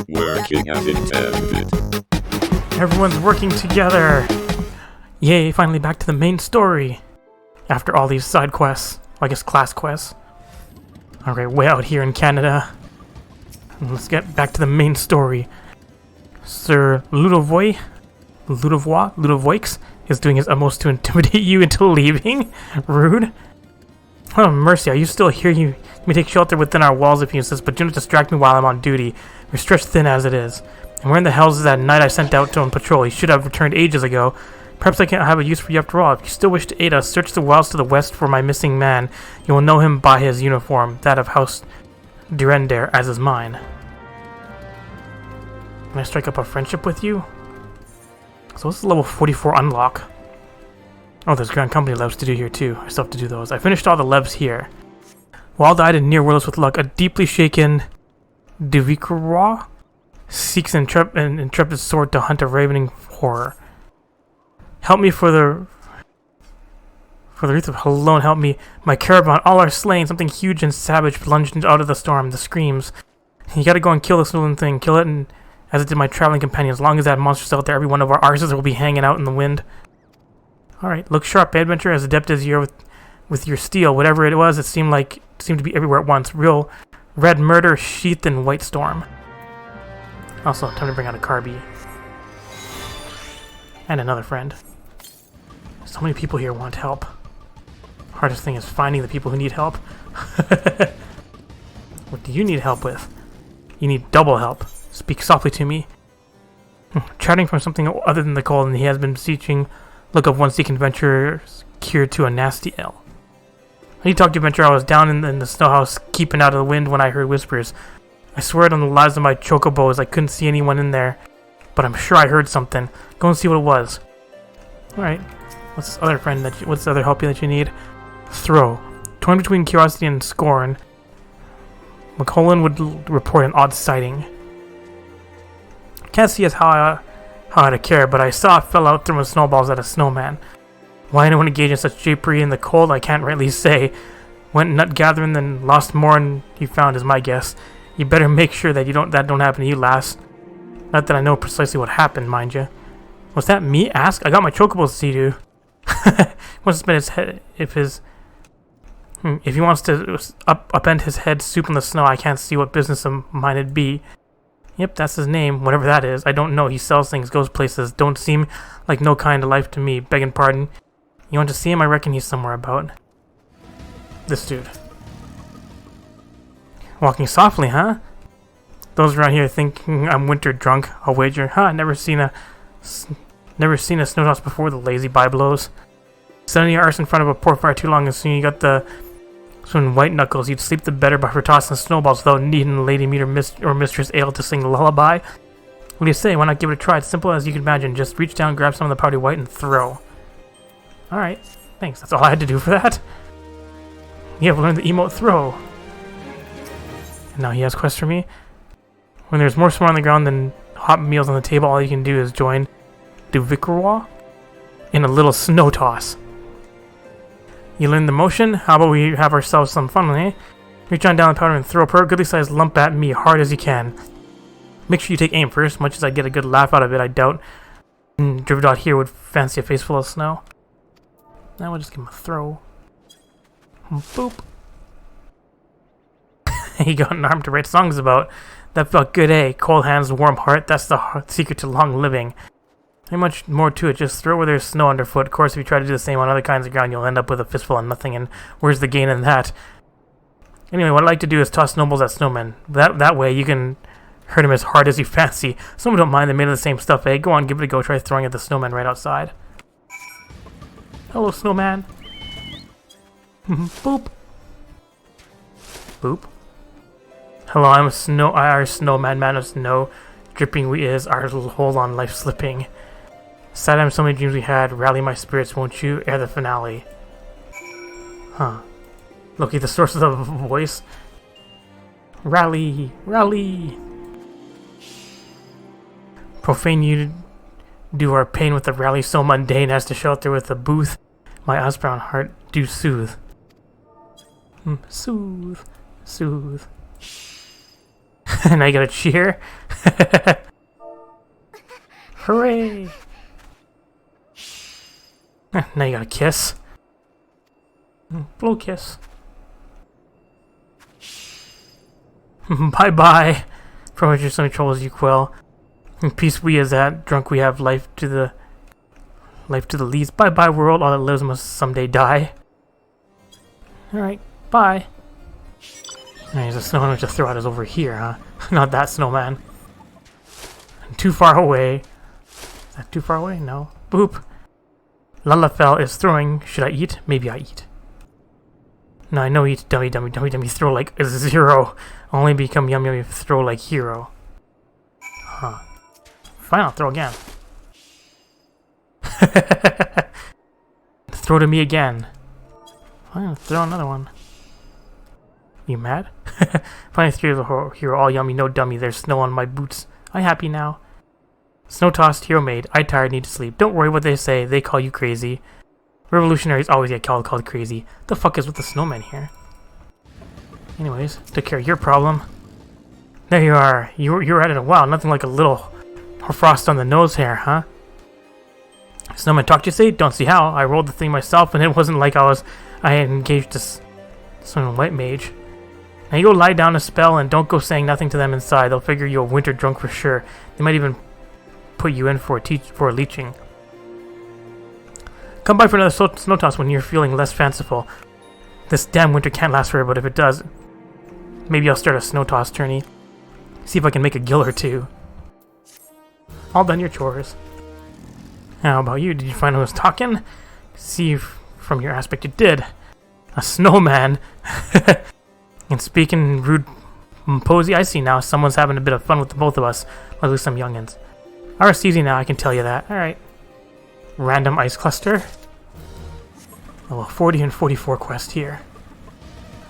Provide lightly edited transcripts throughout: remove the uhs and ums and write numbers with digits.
Working as intended. Everyone's working together! Yay, finally back to the main story! After all these side quests. I guess class quests. Alright, way out here in Canada. Let's get back to the main story. Sir Ludovoix is doing his utmost to intimidate you into leaving? Rude. Oh, mercy, are you still here? You may take shelter within our walls if you insist, but do not distract me while I'm on duty. We're stretched thin as it is. And where in the hell is that knight I sent out to on patrol? He should have returned ages ago. Perhaps I can't have a use for you after all. If you still wish to aid us, search the wilds to the west for my missing man. You will know him by his uniform, that of House Durender, as is mine. Can I strike up a friendship with you? So what's the level 44 unlock? Oh, there's Grand Company levels to do here too. I still have to do those. I finished all the levels here. Wild-eyed and near-worldless with luck, a deeply shaken Divikra seeks an intrepid sword to hunt a ravening horror. Help me for the wreath of alone, help me. My caravan, all are slain. Something huge and savage plunged out of the storm. The screams. You gotta go and kill this little thing. Kill it, and as it did my traveling companion. As long as that monster's out there, every one of our arses will be hanging out in the wind. Alright, look sharp, adventurer, as adept as you are with your steel. Whatever it was, it seemed to be everywhere at once. Real red murder sheathed in white storm. Also, time to bring out a Carby. And another friend. So many people here want help. Hardest thing is finding the people who need help. What do you need help with? You need double help. Speak softly to me. Chatting from something other than the cold, and he has been beseeching look of one seeking adventurers cured to a nasty ill. I need to talk to you, adventurer. I was down in the snow house keeping out of the wind when I heard whispers. I swear it on the lives of my chocobos I couldn't see anyone in there, but I'm sure I heard something. Go and see what it was. Alright. What's this other friend what's the other help that you need? Throw. Torn between curiosity and scorn, McCollin would report an odd sighting. Can't see as how to care, but I saw a fellow out throwing snowballs at a snowman. Why anyone engage in such japery in the cold, I can't rightly say. Went nut gathering, then lost more than he found, is my guess. You better make sure that that don't happen to you, lass. Not that I know precisely what happened, mind you. Was that me? Ask? I got my chocobos to see to. Wants to spin his head if he wants to upend his head soup in the snow. I can't see what business of mine it'd be. Yep, that's his name, whatever that is. I don't know. He sells things, goes places. Don't seem like no kind of life to me. Begging pardon. You want to see him? I reckon he's somewhere about. This dude. Walking softly, huh? Those around here think I'm winter drunk. I'll wager. Huh? Never seen a snow house before. The lazy byblows. Sitting your arse in front of a port fire too long, and soon you got the white knuckles. You'd sleep the better for tossing snowballs without needing a lady meet or mistress ale to sing the lullaby. What do you say? Why not give it a try? It's simple as you can imagine. Just reach down, grab some of the powdery white, and throw. Alright, thanks. That's all I had to do for that. You have learned the emote throw. And now he has quests for me. When there's more snow on the ground than hot meals on the table, all you can do is join Divikra in a little snow toss. You learn the motion? How about we have ourselves some fun, eh? Reach on down the powder and throw a goodly sized lump at me hard as you can. Make sure you take aim first. Much as I get a good laugh out of it, I doubt Drividot here would fancy a face full of snow. Now we'll just give him a throw. Boop. He got an arm to write songs about. That felt good, eh? Cold hands, warm heart. That's the secret to long living. Ain't much more to it. Just throw where there's snow underfoot. Of course, if you try to do the same on other kinds of ground, you'll end up with a fistful of nothing, and where's the gain in that? Anyway, what I like to do is toss snowballs at snowmen. That way, you can hurt them as hard as you fancy. Some don't mind. They're made of the same stuff, eh? Go on, give it a go. Try throwing at the snowman right outside. Hello, snowman. Boop. Boop. Hello, I'm our snowman, man of snow. Dripping we is, our hold on life slipping. Sad time, so many dreams we had. Rally my spirits, won't you? Ere the finale. Huh. Loki, the source of the voice. Rally, rally. Profane you do our pain with the rally so mundane as to shelter with a booth. My ice-brown heart do soothe. Soothe, soothe. Now you gotta cheer. Hooray! Now you gotta kiss. Blow kiss. Bye bye. From your some trolls you quell. In peace we as that drunk we have life to the least. Bye bye world, all that lives must someday die. Alright, bye. There's a snowman which to throw out is over here, huh? Not that snowman. Too far away. Is that too far away? No. Boop. Lalafell is throwing. Should I eat? Maybe I eat. No, I know eat. Dummy. Throw like a 0. Only become yum if throw like hero. Huh. Fine, I'll throw again. Throw to me again. Fine, I'll throw another one. You mad? Finally threw the hero all yummy, no dummy. There's snow on my boots. I happy now. Snow tossed, hero made. I tired, need to sleep. Don't worry what they say. They call you crazy. Revolutionaries always get called crazy. The fuck is with the snowmen here? Anyways, took care of your problem. There you are. You're at it a while. Nothing like a little frost on the nose hair, huh? Snowman talked you say? Don't see how. I rolled the thing myself, and it wasn't like I had engaged this some white mage. Now you go lie down a spell and don't go saying nothing to them inside. They'll figure you're winter drunk for sure. They might even put you in for a leeching. Come by for another snow toss when you're feeling less fanciful. This damn winter can't last forever, but if it does, maybe I'll start a snow toss tourney. See if I can make a gill or two. All done your chores. How about you? Did you find who was talking? See if from your aspect you did. A snowman. And speaking rude posy, I see now someone's having a bit of fun with the both of us. Or at least some youngins. Ours easy now, I can tell you that. Alright. Random ice cluster. Level 40 and 44 quest here.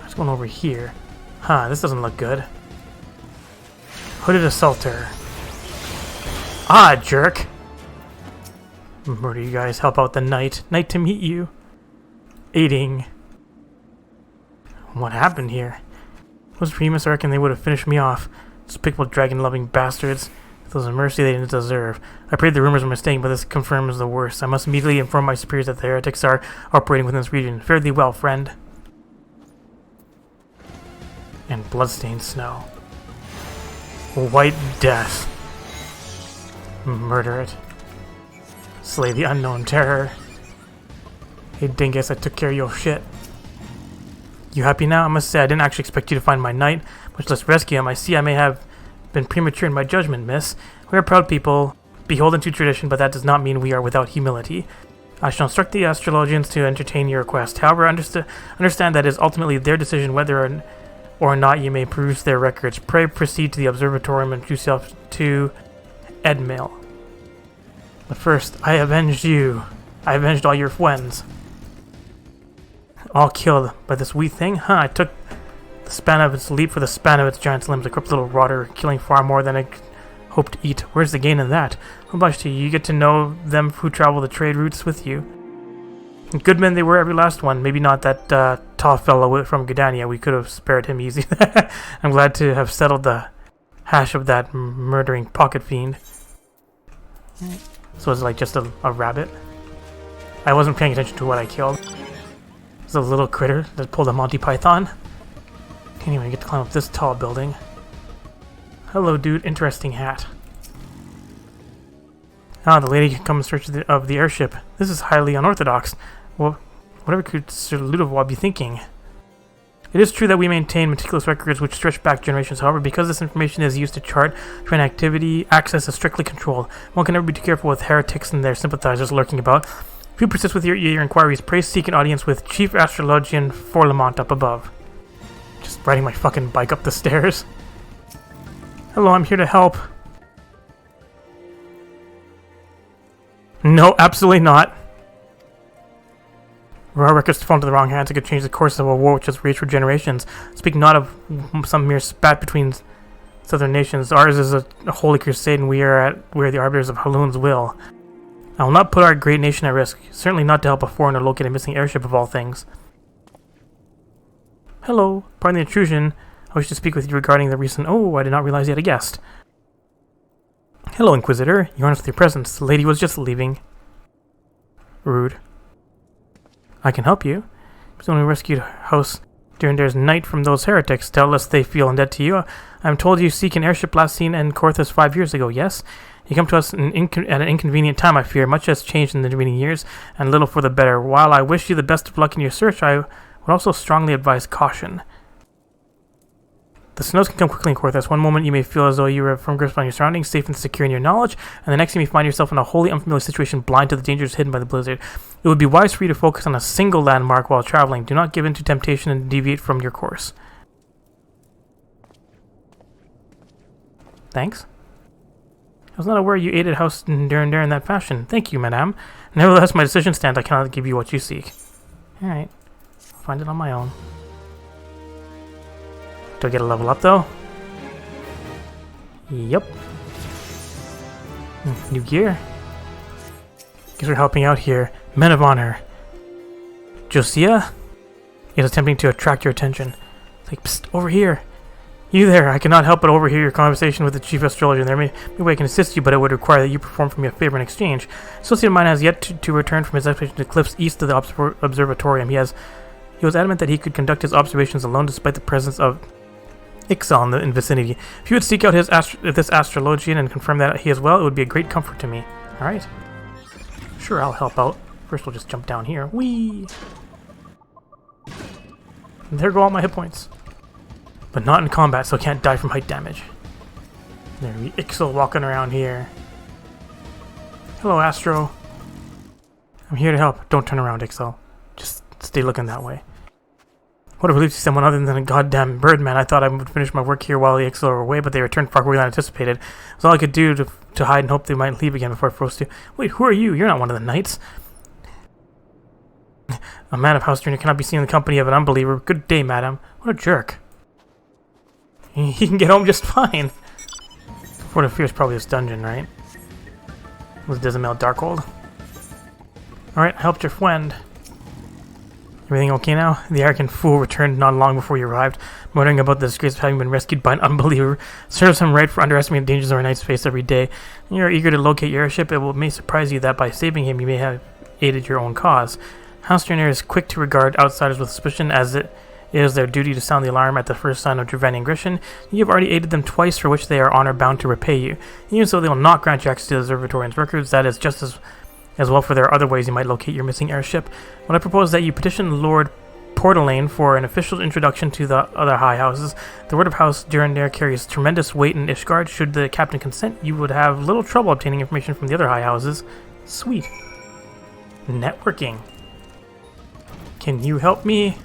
Let's go over here. Huh, this doesn't look good. Hooded assaulter. Ah, jerk. Murder you guys, help out the knight. Knight to meet you. Aiding. What happened here? Was Remus, I reckon they would have finished me off. Despicable dragon-loving bastards. If there was a mercy they didn't deserve. I prayed the rumors were mistaken, but this confirms the worst. I must immediately inform my superiors that the heretics are operating within this region. Fare thee well, friend. And bloodstained snow. White death. Murder it. Slay the unknown terror. Hey dingus, I took care of your shit. You happy now? I must say I didn't actually expect you to find my knight, much less rescue him. I see I may have been premature in my judgment, miss. We are proud people, beholden to tradition, but that does not mean we are without humility. I shall instruct the astrologians to entertain your request. However, understand that it is ultimately their decision whether or not you may peruse their records. Pray proceed to the observatorium and introduce yourself to Edmail. But first, I avenged you. I avenged all your friends. All killed by this wee thing? Huh, I took the span of its leap for the span of its giant's limbs, a corrupt little rotter, killing far more than I hoped to eat. Where's the gain in that? How much to you? You get to know them who travel the trade routes with you. Good men they were, every last one. Maybe not that tall fellow from Gudania. We could have spared him easy. I'm glad to have settled the hash of that murdering pocket fiend. So it's like just a rabbit. I wasn't paying attention to what I killed. It's a little critter that pulled a Monty Python. Anyway, I get to climb up this tall building. Hello, dude. Interesting hat. Ah, the lady can come in search of the airship. This is highly unorthodox. Well, whatever could Sir Ludovic be thinking? It is true that we maintain meticulous records which stretch back generations. However, because this information is used to chart train activity, access is strictly controlled. One can never be too careful with heretics and their sympathizers lurking about. If you persist with your inquiries, pray seek an audience with Chief Astrologian Forlamont up above. Just riding my fucking bike up the stairs. Hello, I'm here to help. No, absolutely not. Our records fall into the wrong hands. It could change the course of a war which has raged for generations. Speak not of some mere spat between southern nations. Ours is a holy crusade, and we are the arbiters of Halun's will. I will not put our great nation at risk. Certainly not to help a foreigner locate a missing airship of all things. Hello. Pardon the intrusion. I wish to speak with you regarding the recent... Oh, I did not realize you had a guest. Hello, Inquisitor. You're honest with your presence. The lady was just leaving. Rude. I can help you. It's only rescued House Durendare's knight from those heretics. Doubtless they feel indebted to you. I'm told you seek an airship last seen in Coerthas 5 years ago, yes? You come to us at an inconvenient time, I fear. Much has changed in the intervening years, and little for the better. While I wish you the best of luck in your search, I would also strongly advise caution. The snows can come quickly in Coerthas. One moment you may feel as though you are firm grasp on your surroundings, safe and secure in your knowledge, and the next you may find yourself in a wholly unfamiliar situation, blind to the dangers hidden by the blizzard. It would be wise for you to focus on a single landmark while traveling. Do not give in to temptation and deviate from your course. Thanks. I was not aware you aided House Durendare in that fashion. Thank you, madame. Nevertheless, my decision stands. I cannot give you what you seek. Alright. I'll find it on my own. Do I get a level up, though? Yep. New gear. Guess we're helping out here. Men of honor. Josiah is attempting to attract your attention. It's like, psst, over here. You there, I cannot help but overhear your conversation with the chief astrologer. There may be a way I can assist you, but it would require that you perform for me a favor in exchange. Associate of mine has yet to return from his expedition to the cliffs east of the observatorium. He was adamant that he could conduct his observations alone despite the presence of Ixal in the vicinity. If you would seek out this astrologian and confirm that he is well, it would be a great comfort to me. Alright. Sure, I'll help out. First we'll just jump down here. Whee! And there go all my hit points. But not in combat, so I can't die from height damage. There we Ixal walking around here. Hello, Astro. I'm here to help. Don't turn around, Ixal. Just stay looking that way. What a relief to see someone other than a goddamn birdman. I thought I would finish my work here while the Ixal were away, but they returned far quicker than anticipated. It was all I could do to hide and hope they might leave again before I forced to. Wait, who are you? You're not one of the knights. A man of House Junior cannot be seen in the company of an unbeliever. Good day, madam. What a jerk. He can get home just fine. Fort of Fear is probably this dungeon, right? Was Dizamel Darkhold? Alright, I helped your friend. Everything okay now? The arrogant fool returned not long before you arrived, muttering about the disgrace of having been rescued by an unbeliever. Serves him right for underestimating the dangers our knights face every day. You're eager to locate your airship. It may surprise you that by saving him, you may have aided your own cause. House Junior is quick to regard outsiders with suspicion, as it is their duty to sound the alarm at the first sign of Dravanian aggression. You have already aided them twice, for which they are honor-bound to repay you. Even so, they will not grant you access to the observatorium's records. That is just as well, for there are other ways you might locate your missing airship. What I propose that you petition Lord Portalane for an official introduction to the other high houses. The word of House Durendare carries tremendous weight in Ishgard. Should the captain consent, you would have little trouble obtaining information from the other high houses. Sweet. Networking. Can you help me?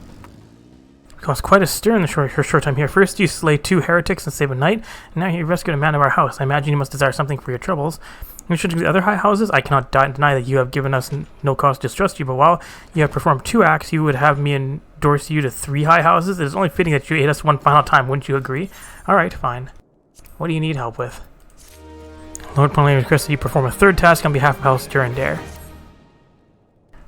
Caused quite a stir in the short time here. First, you slay 2 heretics and save a knight, and now you rescued a man of our house. I imagine you must desire something for your troubles. In addition to the other high houses, I cannot deny that you have given us no cause to distrust you, but while you have performed 2 acts, you would have me endorse you to 3 high houses. It is only fitting that you aid us one final time, wouldn't you agree? Alright, fine. What do you need help with? Lord Portalane requests that you perform a 3rd task on behalf of House Durendare.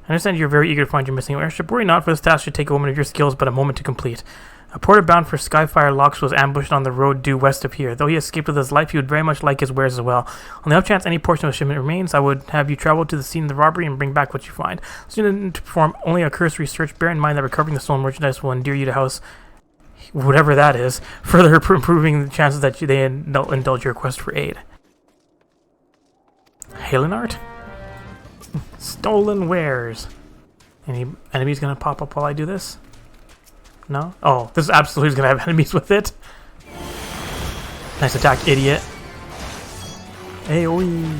I understand you're very eager to find your missing airship. Worry not, for this task should take a woman of your skills but a moment to complete. A porter bound for Skyfire Locks was ambushed on the road due west of here. Though he escaped with his life, he would very much like his wares as well. On the off chance any portion of the shipment remains, I would have you travel to the scene of the robbery and bring back what you find. So you need to perform only a cursory search. Bear in mind that recovering the stolen merchandise will endear you to House, whatever that is, further improving the chances that they indulge your request for aid. Halenart? Stolen wares. Any enemies gonna pop up while I do this? No? Oh, this absolutely is gonna have enemies with it. Nice attack, idiot. AoE.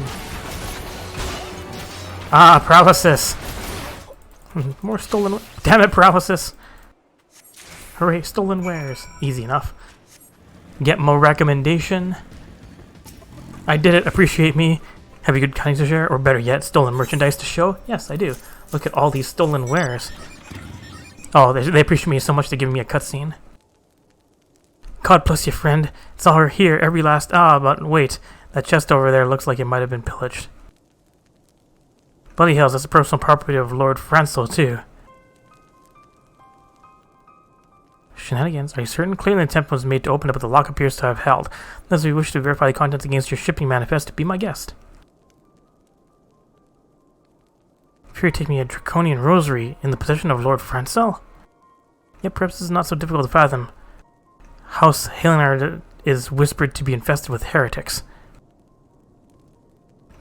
Ah, paralysis. More stolen. Damn it, paralysis. Hooray, stolen wares. Easy enough. Get more recommendation. I did it. Appreciate me. Have you good kindness to share? Or better yet, stolen merchandise to show? Yes, I do. Look at all these stolen wares. Oh, they appreciate me so much they're giving me a cutscene. God bless you, friend. It's all here, every last... Ah, but wait. That chest over there looks like it might have been pillaged. Bloody hells, that's the personal property of Lord Franco, too. Shenanigans? Are you certain? Clearly an attempt was made to open up, but the lock appears to have held. Unless we wish to verify the contents against your shipping manifest, be my guest. Fear take me a draconian rosary in the possession of Lord Francel? Yet perhaps this is not so difficult to fathom. House Halenard is whispered to be infested with heretics.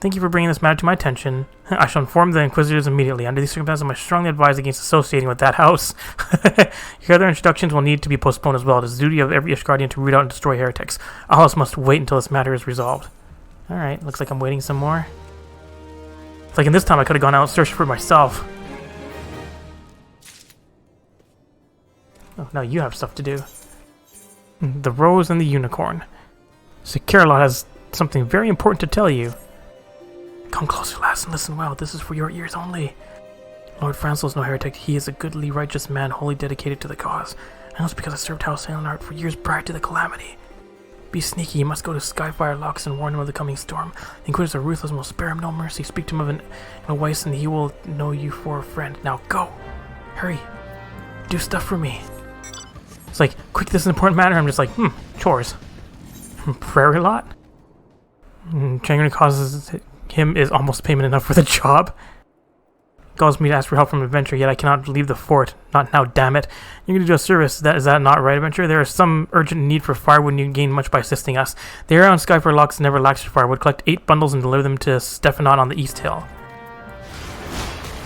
Thank you for bringing this matter to my attention. I shall inform the Inquisitors immediately. Under these circumstances, I must strongly advise against associating with that house. Your other introductions will need to be postponed as well. It is the duty of every Ishgardian to root out and destroy heretics. Our house must wait until this matter is resolved. Alright, looks like I'm waiting some more. It's like in this time I could have gone out and searched for myself. Oh, now you have stuff to do. The Rose and the Unicorn. So Carolot has something very important to tell you. Come closer, lass, and listen well. This is for your ears only. Lord Francel is no heretic. He is a goodly, righteous man, wholly dedicated to the cause. And that's because I served House Halenard for years prior to the calamity. Be sneaky. You must go to Skyfire Locks and warn him of the coming storm. The Inquisitors are ruthless and will spare him no mercy. Speak to him in a voice, and he will know you for a friend. Now go. Hurry. Do stuff for me. It's like, quick, this is an important matter. I'm just like, chores. Prairie lot? Genuinely causes him is almost payment enough for the job. Calls me to ask for help from Adventure, yet I cannot leave the fort. Not now, damn it. You're going to do a service. Is that not right, Adventure? There is some urgent need for firewood, and you gain much by assisting us. The area on Skyfire Locks never lacks for firewood. Collect 8 bundles and deliver them to Stephanot on the East Hill.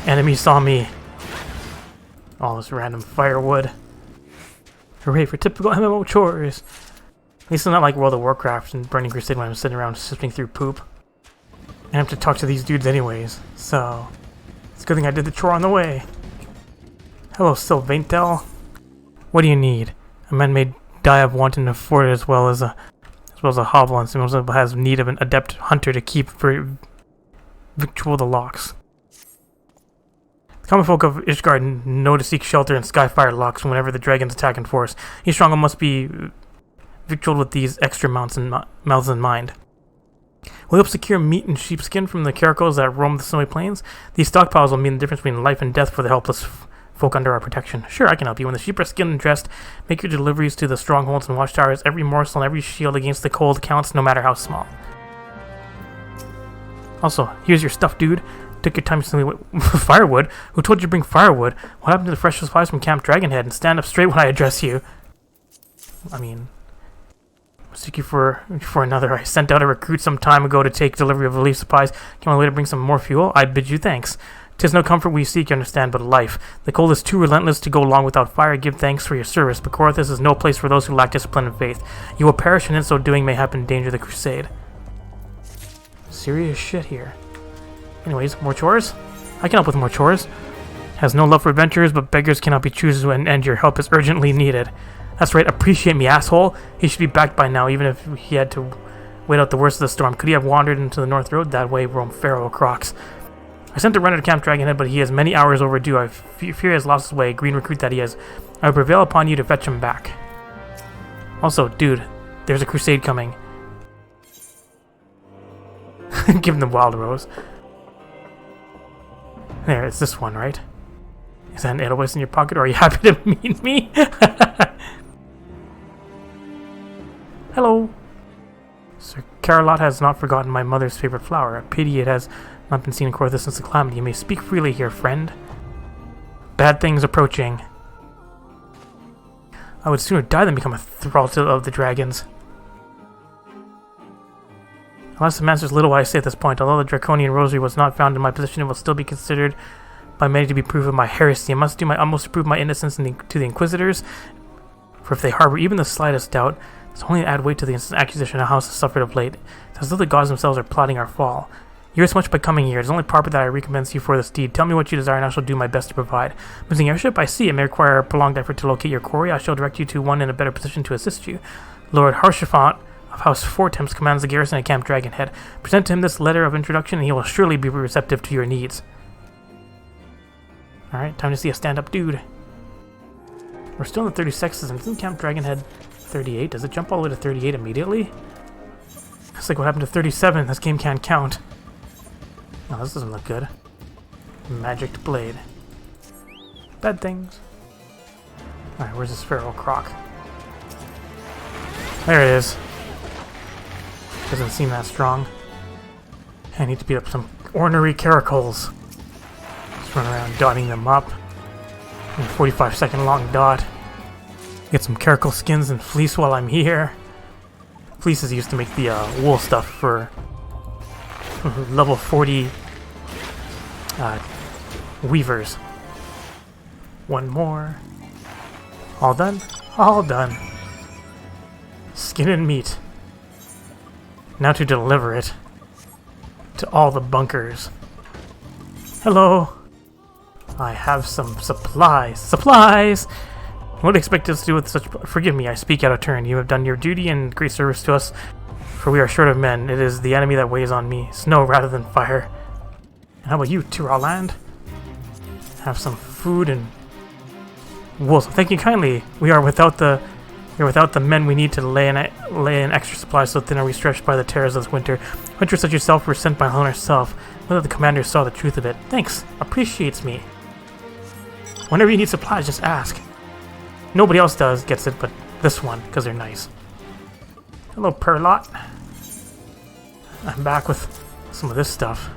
Enemy saw me. All this random firewood. Hooray for typical MMO chores. At least it's not like World of Warcraft and Burning Crusade when I'm sitting around sifting through poop. I have to talk to these dudes anyways, so it's a good thing I did the chore on the way. Hello, Sylvaintel. What do you need? A man may die of want in the fort as well as a hovel, and also has need of an adept hunter to keep for victual the locks. The common folk of Ishgard know to seek shelter in Skyfire Locks whenever the dragons attack in force. Each stronghold must be victualed with these extra mouths in mind. We help secure meat and sheepskin from the caracals that roam the snowy plains. These stockpiles will mean the difference between life and death for the helpless folk under our protection. Sure, I can help you. When the sheep are skinned and dressed, make your deliveries to the strongholds and watchtowers. Every morsel and every shield against the cold counts, no matter how small. Also, here's your stuff, dude. Took your time stealing firewood. Who told you to bring firewood? What happened to the fresh supplies from Camp Dragonhead? And stand up straight when I address you. I mean, seek you for another. I sent out a recruit some time ago to take delivery of relief supplies. Came on the way to bring some more fuel. I bid you thanks. 'Tis no comfort we seek, you understand, but life. The cold is too relentless to go long without fire. Give thanks for your service, but Coerthas is no place for those who lack discipline and faith. You will perish, and in so doing may happen endanger the crusade. Serious shit here. Anyways, more chores? I can help with more chores. Has no love for adventurers, but beggars cannot be choosers, and your help is urgently needed. That's right, appreciate me, asshole. He should be back by now, even if he had to wait out the worst of the storm. Could he have wandered into the North Road? That way, roam Pharaoh Crocs. I sent a runner to Camp Dragonhead, but he is many hours overdue. I fear he has lost his way. Green recruit that he is. I will prevail upon you to fetch him back. Also, dude, there's a crusade coming. Give him the Wild Rose. There, it's this one, right? Is that an Edelweiss in your pocket, or are you happy to meet me? Hello. Sir Carolot has not forgotten my mother's favorite flower. A pity it has not been seen in Coerthas since the calamity. You may speak freely here, friend. Bad things approaching. I would sooner die than become a thrall of the dragons. Alas, the master's little what I say at this point. Although the Draconian Rosary was not found in my possession, it will still be considered by many to be proof of my heresy. I must do my utmost to prove my innocence to the Inquisitors, for if they harbor even the slightest doubt, it's only to add weight to the accusation our house has suffered of late. It's as though the gods themselves are plotting our fall. You as much by coming here. It is only proper that I recompense you for this deed. Tell me what you desire, and I shall do my best to provide. Losing airship? I see. It may require a prolonged effort to locate your quarry. I shall direct you to one in a better position to assist you. Lord Harshaphant of House Fortemps commands the garrison at Camp Dragonhead. Present to him this letter of introduction, and he will surely be receptive to your needs. Alright, time to see a stand-up dude. We're still in the 36s, and isn't Camp Dragonhead 38? Does it jump all the way to 38 immediately? It's like what happened to 37. This game can't count. Oh, this doesn't look good. Magic blade. Bad things. Alright, where's this feral croc? There it is. Doesn't seem that strong. I need to beat up some ornery caracals. Just run around dotting them up. A 45-second long dot. Get some caracal skins and fleece while I'm here. Fleece is used to make the wool stuff for level 40 weavers. One more. All done? All done. Skin and meat. Now to deliver it to all the bunkers. Hello. I have some supplies. Supplies! What do you expect us to do with such... Forgive me, I speak out of turn. You have done your duty and great service to us, for we are short of men. It is the enemy that weighs on me. Snow rather than fire. And how about you, Thanalan? Have some food and wool. So thank you kindly. We are without the men we need to lay in extra supplies, so thin are we stretched by the terrors of this winter. Winter such yourself were sent by Helen herself. Whether the commander saw the truth of it. Thanks. Appreciates me. Whenever you need supplies, just ask. Nobody else gets it, but this one, because they're nice. Hello, Perlot. I'm back with some of this stuff.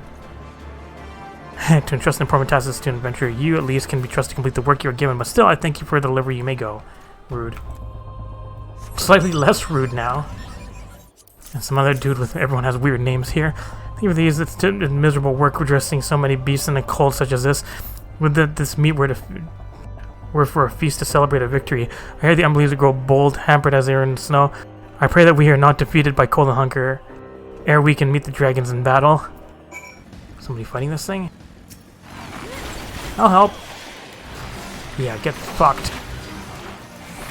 To entrust an important task to an adventurer, you at least can be trusted to complete the work you are given, but still, I thank you for the delivery. You may go. Rude. Slightly less rude now. And some other dude with... Everyone has weird names here. Think of these, it's miserable work dressing so many beasts in a cold such as this. Would this meat were for a feast to celebrate a victory. I hear the unbelievers grow bold, hampered as they are in the snow. I pray that we are not defeated by cold and hunger, ere we can meet the dragons in battle. Somebody fighting this thing? I'll help. Yeah, get fucked.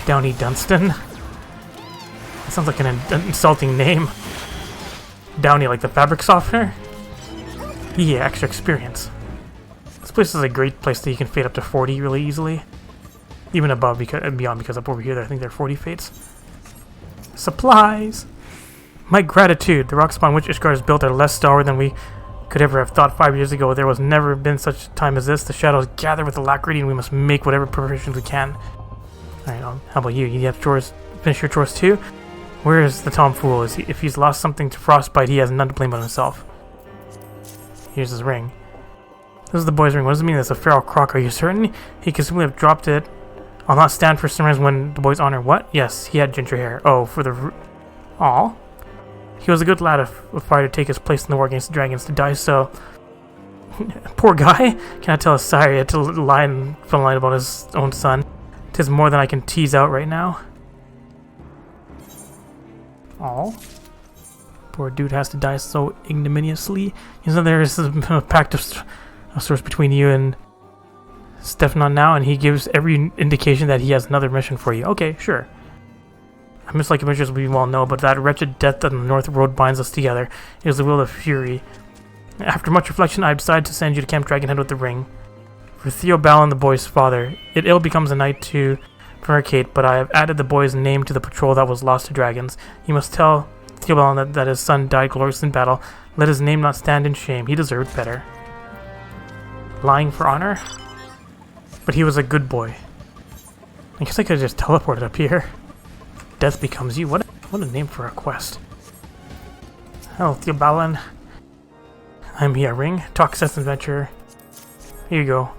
Downey Dunstan. That sounds like an insulting name. Downey, like the fabric softener? Yeah, extra experience. This place is a great place that you can fade up to 40 really easily. Even above and beyond, because up over here I think they're 40 fates. Supplies! My gratitude! The rocks upon which Ishgard is built are less stalwart than we could ever have thought 5 years ago. There was never been such a time as this. The shadows gather with alacrity and we must make whatever preparations we can. Alright, how about you? You have chores? Finish your chores too? Where is the tomfool? If he's lost something to frostbite, he has none to blame but himself. Here's his ring. This is the boy's ring. What does it mean? It's a feral croc. Are you certain? He could simply have dropped it. I'll not stand for sunrise when the boys honor. What? Yes, he had ginger hair. Oh, for the... Aw. He was a good lad of fire to take his place in the war against the dragons, to die so... Poor guy. Cannot tell us sorry. He had to lie about his own son. 'Tis more than I can tease out right now. Aw. Poor dude has to die so ignominiously. You know, there is a pact of sorts between you and Stefan now, and he gives every indication that he has another mission for you. Okay, sure. I miss like adventures we all know, but that wretched death on the North Road binds us together. It is the will of Fury. After much reflection, I decided to send you to Camp Dragonhead with the ring. For Theobalin, the boy's father. It ill becomes a night to Vericate, but I have added the boy's name to the patrol that was lost to dragons. You must tell Theobalin that his son died glorious in battle. Let his name not stand in shame. He deserved better. Lying for honor? But he was a good boy. I guess I could have just teleported up here. Death becomes you. What a name for a quest. Hello, Theobalin. I'm here. Ring. Talk Seth's adventure. Here you go.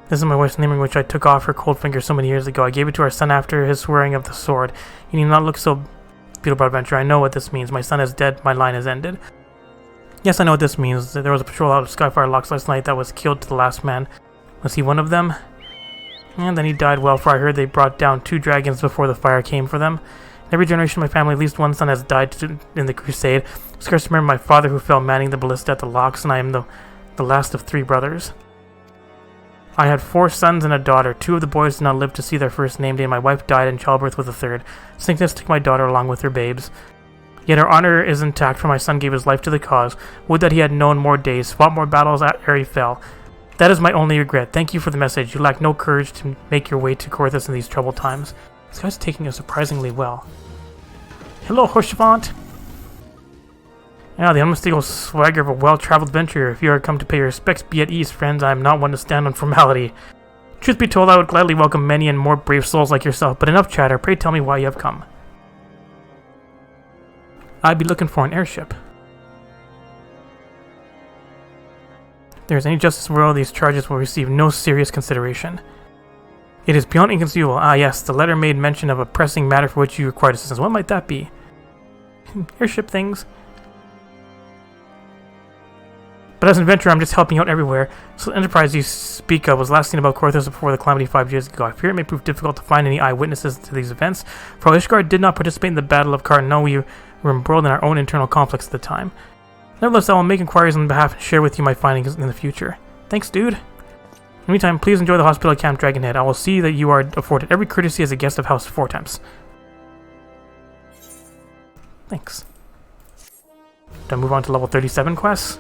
This is my wife's name ring, which I took off her cold finger so many years ago. I gave it to our son after his swearing of the sword. You need not look so beautiful, adventure. I know what this means. My son is dead. My line is ended. Yes, I know what this means. There was a patrol out of Skyfire Locks last night that was killed to the last man. Was he one of them? And then he died well, for I heard they brought down 2 dragons before the fire came for them. In every generation of my family, at least one son has died in the crusade. I scarce remember my father who fell manning the ballista at the locks, and I am the last of 3 brothers. I had 4 sons and a daughter. 2 of the boys did not live to see their first name day, and my wife died in childbirth with the 3rd. Sickness took my daughter along with her babes. Yet her honor is intact, for my son gave his life to the cause. Would that he had known more days, fought more battles ere he fell. That is my only regret. Thank you for the message. You lack no courage to make your way to Coerthas in these troubled times. This guy's taking us surprisingly well. Hello, Hoshvant. Yeah, the unmistakable swagger of a well-traveled adventurer. If you are come to pay your respects, be at ease, friends. I am not one to stand on formality. Truth be told, I would gladly welcome many and more brave souls like yourself, but enough chatter. Pray tell me why you have come. I'd be looking for an airship. If there is any justice in the world, these charges will receive no serious consideration. It is beyond inconceivable. Ah yes, the letter made mention of a pressing matter for which you required assistance. What might that be? Airship things. But as an adventurer, I'm just helping out everywhere. So the enterprise you speak of was last seen about Coerthas before the calamity 5 years ago. I fear it may prove difficult to find any eyewitnesses to these events, for while Ishgard did not participate in the Battle of Karn, no, we were embroiled in our own internal conflicts at the time. Nevertheless, I will make inquiries on behalf and share with you my findings in the future. Thanks, dude. In the meantime, please enjoy the hospital at Camp Dragonhead. I will see that you are afforded every courtesy as a guest of House Fortemps. Thanks. Do I move on to level 37 quests?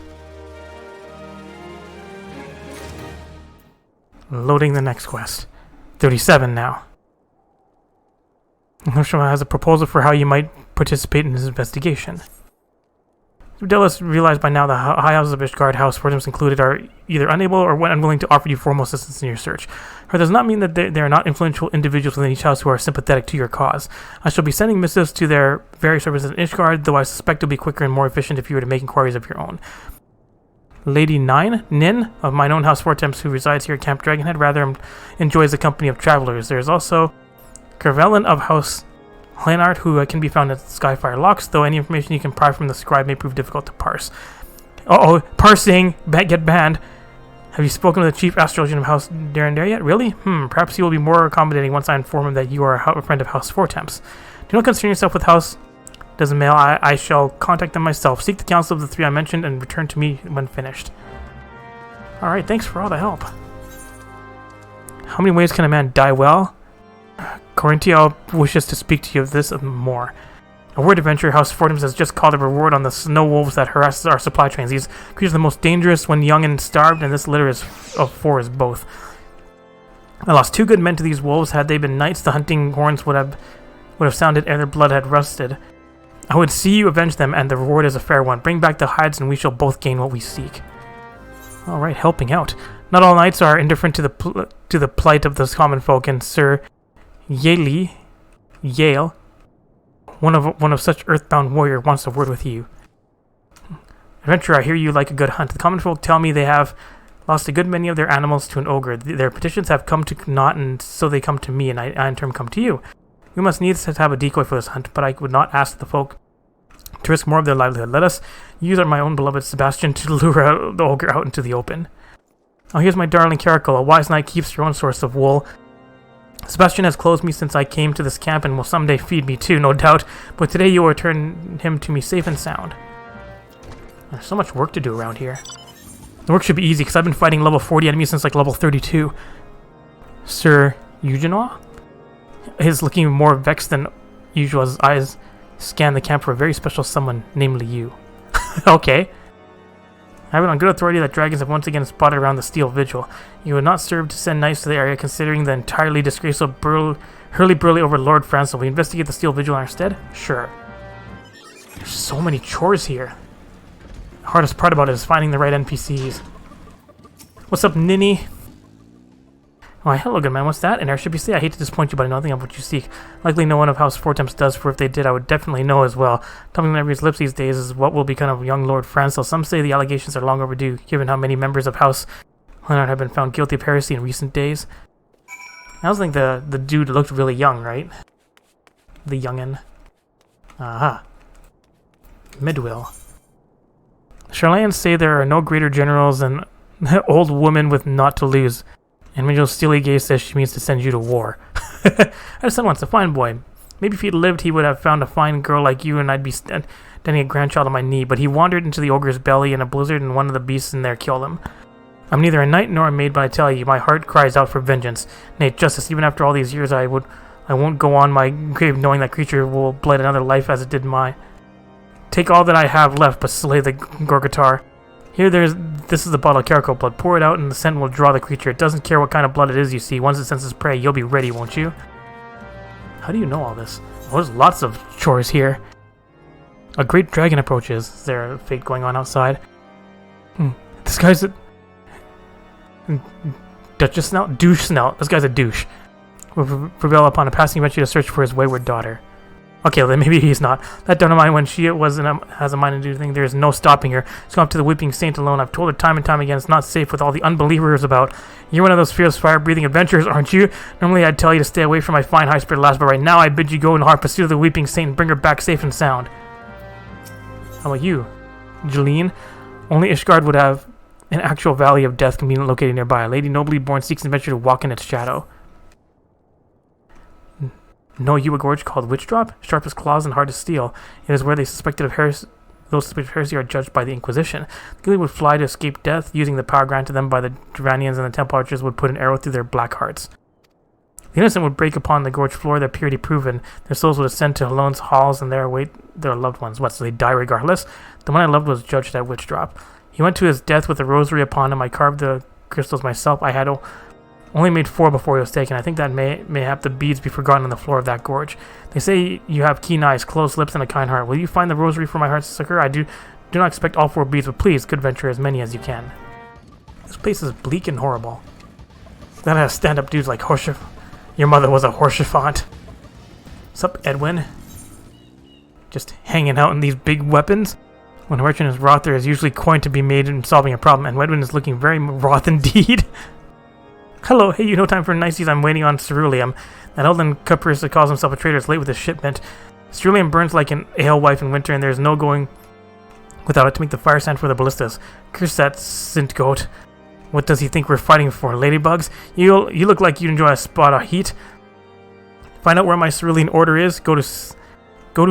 Loading the next quest. 37 now. Noshima has a proposal for how you might participate in this investigation. Fidelis realized by now the high houses of Ishgard, House Fortemps included, are either unable or unwilling to offer you formal assistance in your search. However, does not mean that they are not influential individuals within each house who are sympathetic to your cause. I shall be sending missives to their various representatives in Ishgard, though I suspect it will be quicker and more efficient if you were to make inquiries of your own. Lady Nin, of mine own House Fortemps, who resides here at Camp Dragonhead, rather enjoys the company of travelers. There is also Kervelin of House Hlanart, who can be found at Skyfire Locks, though any information you can pry from the scribe may prove difficult to parse. Parsing! Get banned! Have you spoken to the Chief Astrologian of House Darendare yet? Really? Perhaps he will be more accommodating once I inform him that you are a friend of House Fortemps. Do not concern yourself with House Desmail. I shall contact them myself. Seek the counsel of the three I mentioned and return to me when finished. Alright, thanks for all the help. How many ways can a man die well? Corinthia wishes to speak to you of this and more. A word adventure, House Fortemps has just called a reward on the snow wolves that harass our supply trains. These creatures are the most dangerous when young and starved, and this litter of four is both. I lost 2 good men to these wolves. Had they been knights, the hunting horns would have sounded ere their blood had rusted. I would see you avenge them, and the reward is a fair one. Bring back the hides, and we shall both gain what we seek. Alright, helping out. Not all knights are indifferent to the plight of those common folk, and Sir Yale, one of such earthbound warrior, wants a word with you. Adventurer, I hear you like a good hunt. The common folk tell me they have lost a good many of their animals to an ogre. Their petitions have come to naught, and so they come to me, and I in turn come to you. We must needs have a decoy for this hunt, but I would not ask the folk to risk more of their livelihood. Let us use my own beloved Sebastian to lure the ogre out into the open. Oh, here's my darling Caracal. A wise knight keeps her own source of wool. Sebastian has clothed me since I came to this camp and will someday feed me too, no doubt, but today you will return him to me safe and sound. There's so much work to do around here. The work should be easy, because I've been fighting level 40 enemies since like level 32. Sir Eugenois is looking more vexed than usual as his eyes scan the camp for a very special someone, namely you. Okay. I have it on good authority that dragons have once again spotted around the Steel Vigil. You would not serve to send knights to the area, considering the entirely disgraceful hurly-burly over Lord Francis. Will we investigate the Steel Vigil instead? Sure. There's so many chores here. The hardest part about it is finding the right NPCs. What's up, Ninny? Why, hello, good man. What's that? An airship, you say? I hate to disappoint you, but I know nothing of what you seek. Likely no one of House Fortemps does, for if they did, I would definitely know as well. Coming from everyone's lips these days is what will become of young Lord Francis. Some say the allegations are long overdue, given how many members of House Leonard have been found guilty of heresy in recent days. I also think the dude looked really young, right? The youngin'. Aha. Midwill. Charlans say there are no greater generals than old woman with naught to lose. And Major Steelygaze says she means to send you to war. Her son wants a fine boy. Maybe if he'd lived, he would have found a fine girl like you, and I'd be standing a grandchild on my knee. But he wandered into the ogre's belly in a blizzard, and one of the beasts in there killed him. I'm neither a knight nor a maid, but I tell you, my heart cries out for vengeance. Nay, justice. Even after all these years, I won't go on my grave knowing that creature will blight another life as it did mine. Take all that I have left, but slay the Gorgatar. Here, this is the bottle of Caracal blood. Pour it out, and the scent will draw the creature. It doesn't care what kind of blood it is you see. Once it senses prey, you'll be ready, won't you? How do you know all this? Well, there's lots of chores here. A great dragon approaches. Is there a fate going on outside? This guy's Duchess Snout? Douche Snout. This guy's a douche. Will prevail upon a passing eventually to search for his wayward daughter. Okay, well, then maybe he's not. That daughter of mine, when she has a mind to do thing, there's no stopping her. She's gone up to the weeping saint alone. I've told her time and time again it's not safe with all the unbelievers about. You're one of those fierce, fire-breathing adventurers, aren't you? Normally I'd tell you to stay away from my fine high-spirit lass, but right now I bid you go in hard pursuit of the weeping saint and bring her back safe and sound. How about you, Jeline? Only Ishgard would have an actual valley of death conveniently located nearby. A lady nobly born seeks an adventure to walk in its shadow. Know you a gorge called Witchdrop? Sharp as claws and hard to steal. It is where they suspected of heresy. Those suspected of heresy are judged by the Inquisition. The Gilly would fly to escape death, using the power granted them by the Dravanians, and the Temple Archers would put an arrow through their black hearts. The innocent would break upon the gorge floor, their purity proven. Their souls would ascend to Halone's halls, and there await their loved ones. What, so they die regardless? The one I loved was judged at Witchdrop. He went to his death with a rosary upon him. I carved the crystals myself. I had only made 4 before he was taken. I think that mayhap the beads be forgotten on the floor of that gorge. They say you have keen eyes, closed lips, and a kind heart. Will you find the rosary for my heart's succor? I do not expect all 4 beads, but please, good venture as many as you can. This place is bleak and horrible. That has stand-up dudes like Horsef. Your mother was a Horsefant. What's up, Edwin? Just hanging out in these big weapons? When a merchant is wroth, there is usually coin to be made in solving a problem, and Edwin is looking very wroth indeed. Hello, hey, you no time for niceties, I'm waiting on ceruleum. That elden caprice that calls himself a traitor is late with his shipment. Ceruleum burns like an alewife in winter, and there's no going without it to make the fire stand for the ballistas. Curse that scent goat. What does he think we're fighting for, ladybugs? You look like you enjoy a spot of heat. Find out where my cerulean order is, go to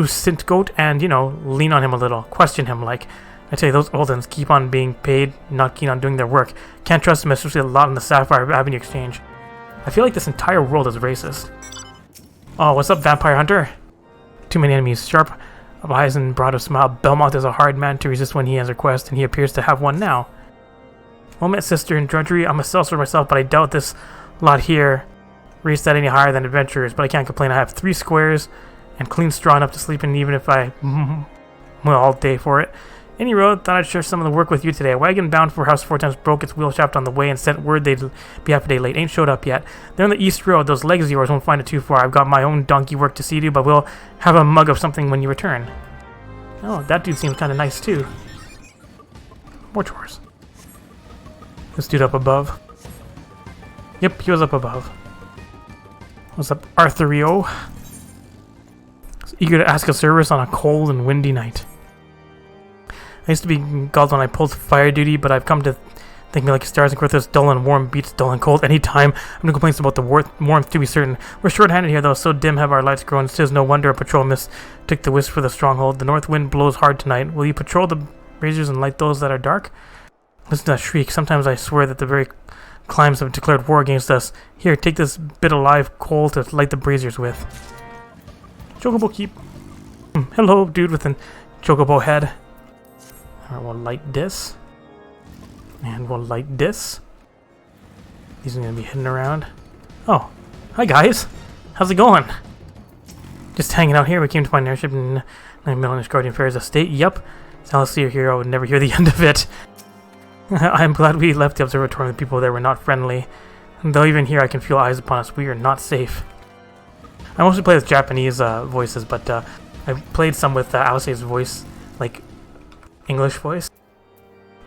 Scent Goat and, lean on him a little. Question him, like. I tell you, those Oldens keep on being paid, not keen on doing their work. Can't trust them, especially a lot in the Sapphire Avenue Exchange. I feel like this entire world is racist. Oh, what's up, Vampire Hunter? Too many enemies. Sharp eyes and broad of smile. Belmont is a hard man to resist when he has a quest, and he appears to have one now. Well met, sister, in drudgery. I'm a sellsword myself, but I doubt this lot here reached that any higher than adventurers, but I can't complain. I have 3 squares and clean straw enough to sleep in, even if I all day for it. Any road, thought I'd share some of the work with you today. A wagon bound for House 4 times broke its wheel shaft on the way and sent word they'd be half a day late. Ain't showed up yet. They're on the east road. Those legs of yours won't find it too far. I've got my own donkey work to see to, but we'll have a mug of something when you return. Oh, that dude seems kind of nice too. More chores. This dude up above. Yep, he was up above. What's up, Arthurio? Eager to ask a service on a cold and windy night. I used to be galled when I pulled fire duty, but I've come to think me like stars and Coerthas, dull and warm beats dull and cold. Anytime, no complaints about the warmth to be certain. We're short-handed here though, so dim have our lights grown. 'Tis no wonder a patrol mistook the wisp for the stronghold. The north wind blows hard tonight. Will you patrol the braziers and light those that are dark? Listen to that shriek. Sometimes I swear that the very climes have declared war against us. Here, take this bit of live coal to light the braziers with. Chocobo keep. Hello, dude with a chocobo head. Alright, we'll light this. And we'll light this. These are going to be hidden around. Oh, hi guys. How's it going? Just hanging out here. We came to find an airship in the Milanish Guardian Fair's estate. Yup. Zealously here, I would never hear the end of it. I'm glad we left the observatory and the people there were not friendly. Though even here I can feel eyes upon us. We are not safe. I mostly play with Japanese voices, but I played some with Alice's voice, like English voice.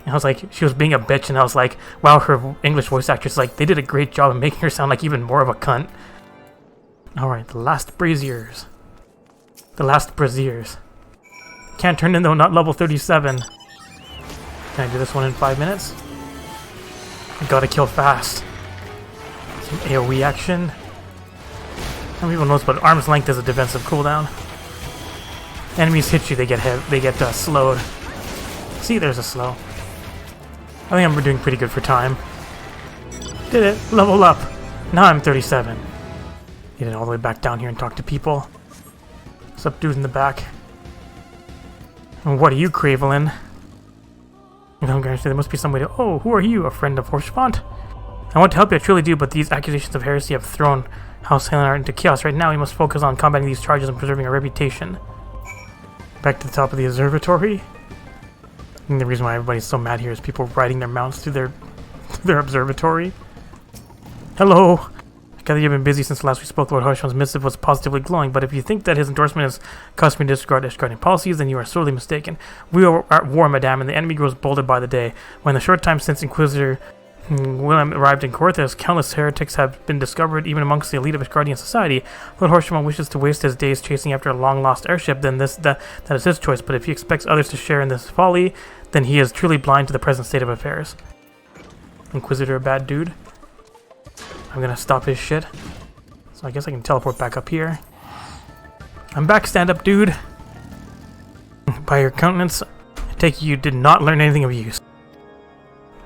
And I was like, she was being a bitch, and I was like, wow, her English voice actress, like, they did a great job of making her sound like even more of a cunt. Alright, the last braziers. The last braziers. Can't turn in though, not level 37. Can I do this one in 5 minutes? I gotta kill fast. Some AoE action. Some people knows, but arm's length is a defensive cooldown. Enemies hit you, they get slowed. See, there's a slow. I think I'm doing pretty good for time. Did it! Level up! Now I'm 37. Get it all the way back down here and talk to people. What's up, dude in the back? And what are you, Cravelin? I'm going to say there must be some way to... Oh, who are you? A friend of Horsefant? I want to help you, I truly do, but these accusations of heresy have thrown House Thanalan into chaos. Right now, we must focus on combating these charges and preserving our reputation. Back to the top of the observatory. I think the reason why everybody's so mad here is people riding their mounts to their observatory. Hello! I gather you've been busy since last we spoke. Lord Harshman's missive was positively glowing, but if you think that his endorsement is customary discarding policies, then you are sorely mistaken. We are at war, madame, and the enemy grows bolder by the day. When the short time since Inquisitor William arrived in Coerthas, countless heretics have been discovered even amongst the elite of Asgardian society. Lord Harshman wishes to waste his days chasing after a long-lost airship, then that is his choice, but if he expects others to share in this folly, then he is truly blind to the present state of affairs. Inquisitor, a bad dude. I'm gonna stop his shit. So I guess I can teleport back up here. I'm back, stand-up dude. By your countenance, I take it you did not learn anything of use.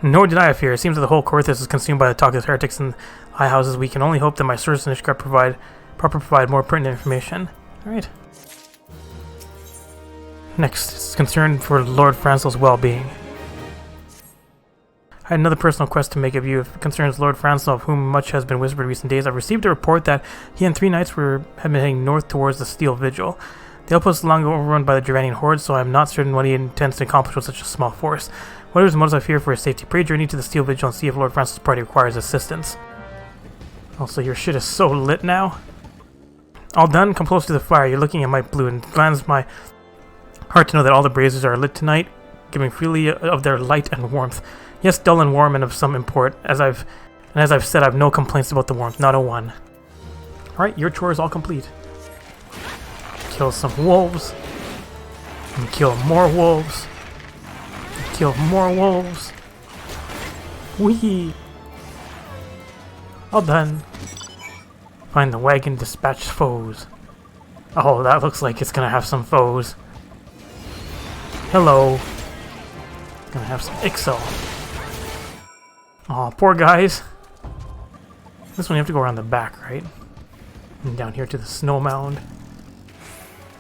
Nor did I fear. It seems that the whole Coerthas is consumed by the talk of heretics and high houses. We can only hope that my sources and Ishkar provide more pertinent information. Alright. Next is concern for Lord Francel's well-being. I had another personal quest to make of you. If it concerns Lord Francel, of whom much has been whispered in recent days, I've received a report that he and 3 knights have been heading north towards the Steel Vigil. The outpost is long overrun by the Dravanian hordes, so I am not certain what he intends to accomplish with such a small force. Whatever his motives, I fear for his safety. Pray journey to the Steel Vigil and see if Lord Francel's party requires assistance. Also, your shit is so lit now. All done? Come close to the fire. You're looking at my blue, and glads my heart to know that all the braziers are lit tonight, giving freely of their light and warmth. Yes, dull and warm and of some import. As I've said, I've no complaints about the warmth, not a one. Alright, your chore is all complete. Kill some wolves. And kill more wolves. And kill more wolves. Whee! All done. Find the wagon, dispatch foes. Oh, that looks like it's gonna have some foes. Hello. Gonna have some Ixo. Aw, poor guys. This one you have to go around the back, right? And down here to the snow mound.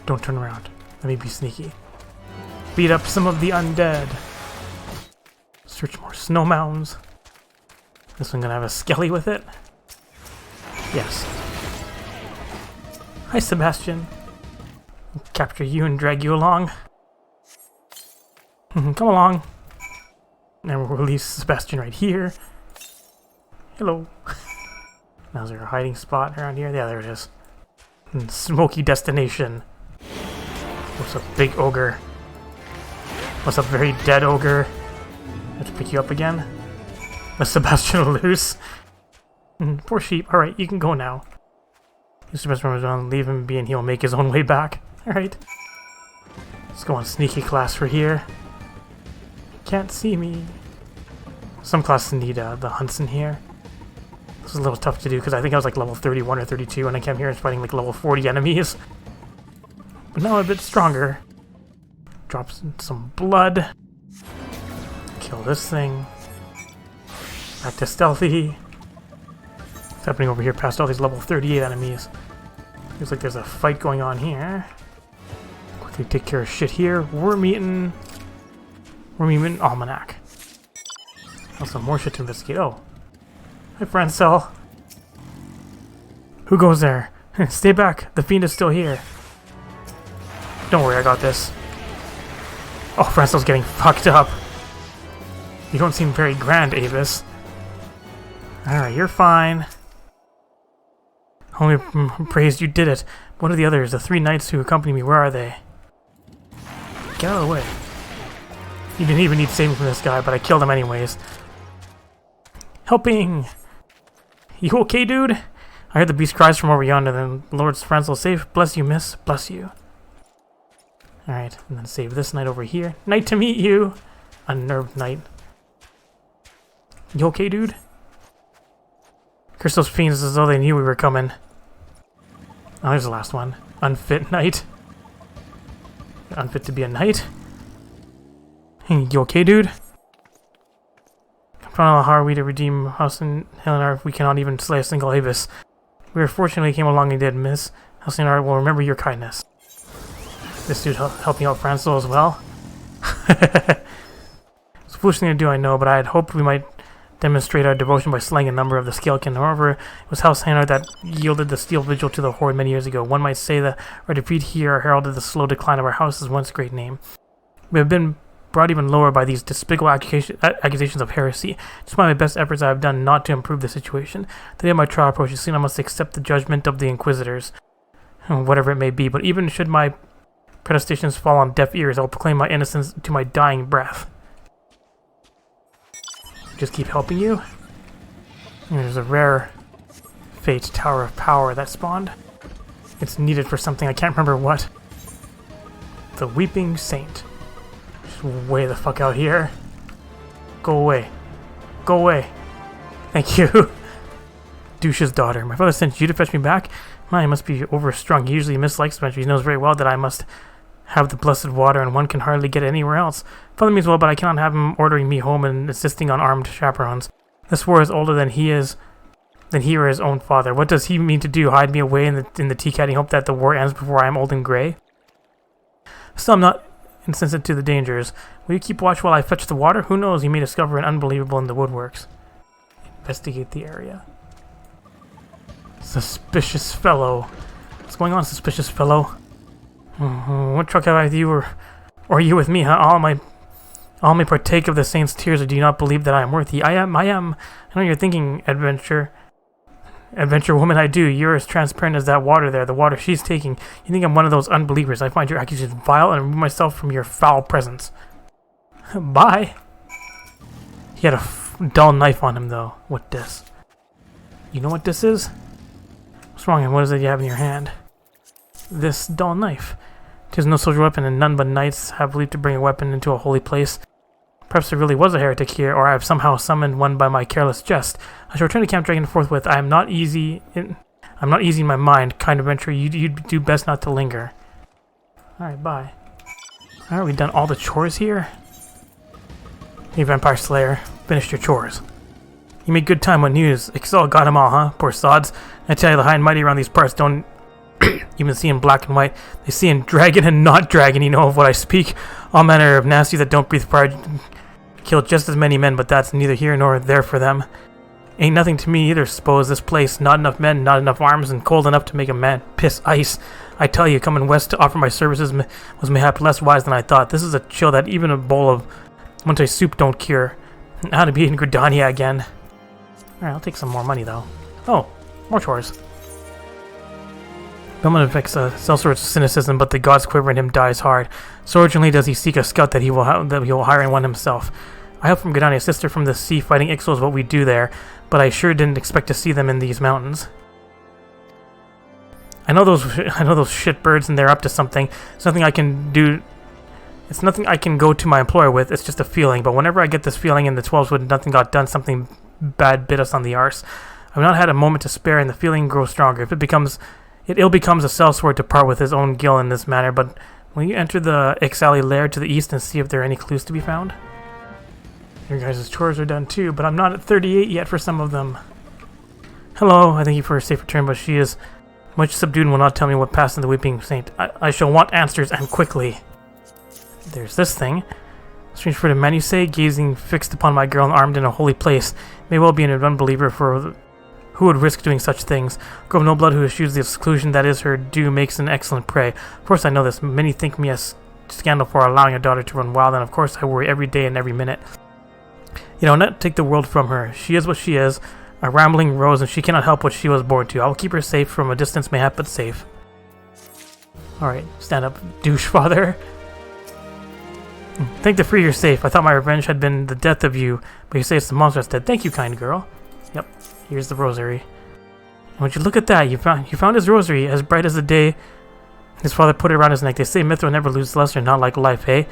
Don't turn around. Let me be sneaky. Beat up some of the undead. Search more snow mounds. This one gonna have a skelly with it? Yes. Hi, Sebastian. I'll capture you and drag you along. Come along. And we'll release Sebastian right here. Hello. Now's there a hiding spot around here? Yeah, there it is. Smoky destination. What's up, big ogre? What's up, very dead ogre? I have to pick you up again. Let Sebastian loose. Poor sheep. Alright, you can go now. Sebastian, leave him be and he'll make his own way back. Alright. Let's go on sneaky class for here. Can't see me. Some classes need the hunts in here. This is a little tough to do because I think I was like level 31 or 32 when I came here and fighting like level 40 enemies. But now I'm a bit stronger. Drop some blood. Kill this thing. Back to stealthy. What's happening over here past all these level 38 enemies? Looks like there's a fight going on here. Quickly take care of shit here. Worm-eaten almanac. Also more shit to investigate. Oh. Hi, Francel. Who goes there? Stay back. The fiend is still here. Don't worry, I got this. Oh, Francel's getting fucked up. You don't seem very grand, Avis. Alright, you're fine. Only praised you did it. What are the others? The 3 knights who accompany me, where are they? Get out of the way. You didn't even need saving from this guy, but I killed him anyways. Helping! You okay, dude? I heard the beast cries from over yonder, then Lord Francel safe. Bless you, miss. Bless you. Alright, and then save this knight over here. Night to meet you! Unnerved knight. You okay, dude? Curse those fiends as though they knew we were coming. Oh, there's the last one. Unfit knight. Unfit to be a knight? You okay, dude? How are we to redeem us and Helenar if we cannot even slay a single Avis? We fortunately came along and did, miss. Helenar will remember your kindness. This dude helping out Francel as well? It's a foolish thing to do, I know, but I had hoped we might demonstrate our devotion by slaying a number of the Scalekin. However, it was House Helenar that yielded the Steel Vigil to the Horde many years ago. One might say that our defeat here heralded the slow decline of our house's once great name. We have been brought even lower by these despicable accusations of heresy. Despite my best efforts, I have done not to improve the situation. The day of my trial approaches, soon I must accept the judgment of the inquisitors, whatever it may be. But even should my protestations fall on deaf ears, I will proclaim my innocence to my dying breath. Just keep helping you. And there's a rare fate Tower of Power that spawned. It's needed for something, I can't remember what. The Weeping Saint. Just way the fuck out here. Go away. Go away. Thank you. Douche's daughter. My father sent you to fetch me back? Mine must be overstrung. He usually mislikes adventure. He knows very well that I must have the blessed water, and one can hardly get it anywhere else. Father means well, but I cannot have him ordering me home and insisting on armed chaperones. This war is older than he or his own father. What does he mean to do? Hide me away in the tea caddy, hope that the war ends before I am old and grey? Still, I'm not insensitive to the dangers. Will you keep watch while I fetch the water? Who knows? You may discover an unbelievable in the woodworks. Investigate the area. Suspicious fellow. What's going on, suspicious fellow? What truck have I with you, or are you with me, huh? All may partake of the saint's tears, or do you not believe that I am worthy? I am. I know you're thinking, adventure woman, I do. You're as transparent as that water there, the water she's taking. You think I'm one of those unbelievers. I find your accusations vile and remove myself from your foul presence. Bye. He had a dull knife on him, though. What this? You know what this is? What's wrong, and what is it you have in your hand? This dull knife. 'Tis no soldier weapon, and none but knights have leave to bring a weapon into a holy place. Perhaps there really was a heretic here, or I have somehow summoned one by my careless jest. I shall return to Camp Dragon forthwith. I'm not easy in my mind, kind adventurer. You'd do best not to linger. Alright, bye. Alright, we've done all the chores here. Hey, Vampire Slayer, finished your chores. You made good time. What news? Ixal got 'em all, huh? Poor sods. I tell you, the high and mighty around these parts don't even see in black and white. They see in dragon and not dragon. You know of what I speak. All manner of nasty that don't breathe fire kill just as many men, but that's neither here nor there for them. Ain't nothing to me either, suppose. This place, not enough men, not enough arms, and cold enough to make a man piss ice. I tell you, coming west to offer my services was mayhap less wise than I thought. This is a chill that even a bowl of Monte soup don't cure. How to be in Gridania again. Alright, I'll take some more money though. Oh, more chores. Belmont affects Sellsword's cynicism, but the gods quiver in him dies hard. So urgently does he seek a scout that he will hire one himself. I hail from Gridania, sister from the sea. Fighting Ixal is what we do there, but I sure didn't expect to see them in these mountains. I know those shitbirds, and they're up to something. It's nothing I can do. It's nothing I can go to my employer with. It's just a feeling. But whenever I get this feeling in the 12s when nothing got done, something bad bit us on the arse. I've not had a moment to spare, and the feeling grows stronger. If it ill becomes a sellsword to part with his own gil in this manner. But will you enter the Ixali lair to the east and see if there are any clues to be found? Your guys' chores are done too, but I'm not at 38 yet for some of them. Hello, I thank you for a safe return, but she is much subdued and will not tell me what passed in the Weeping Saint. I shall want answers, and quickly. There's this thing. Strange for the man, you say, gazing fixed upon my girl and armed in a holy place. May well be an unbeliever, for who would risk doing such things? A girl of no blood who eschews the exclusion that is her due makes an excellent prey. Of course I know this. Many think me a scandal for allowing a daughter to run wild, and of course I worry every day and every minute. You know, not take the world from her. She is what she is, a rambling rose, and she cannot help what she was born to. I will keep her safe from a distance, mayhap, but safe. Alright, stand up, douche father. Thank the free you're safe. I thought my revenge had been the death of you, but you say it's the monster that's dead. Thank you, kind girl. Yep, here's the rosary. And would you look at that? You found his rosary, as bright as the day. His father put it around his neck. They say Mithra never loses luster, not like life, hey?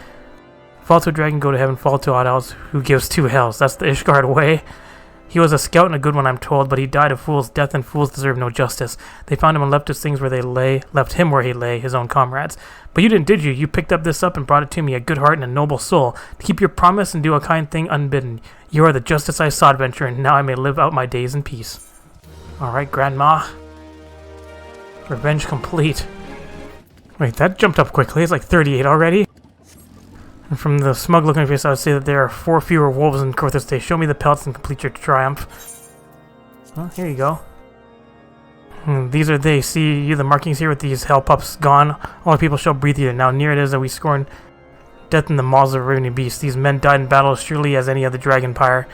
Fall to a dragon, go to heaven, fall to odd owls, who gives two hells. That's the Ishgard way. He was a scout and a good one, I'm told, but he died a fool's death, and fools deserve no justice. They found him and left his things where they lay, left him where he lay, his own comrades. But you didn't, did you? You picked up this up and brought it to me, a good heart and a noble soul, to keep your promise and do a kind thing unbidden. You are the justice I sought, adventure, and now I may live out my days in peace. Alright, Grandma. Revenge complete. Wait, that jumped up quickly. It's like 38 already. And from the smug look on your face, I would say that there are 4 fewer wolves in Coerthas Day. Show me the pelts and complete your triumph. Well, here you go. These are they. See you the markings here with these hell pups gone. All the people shall breathe here. Now near it is that we scorn death in the maws of ravening beasts. These men died in battle as surely as any other dragonpire.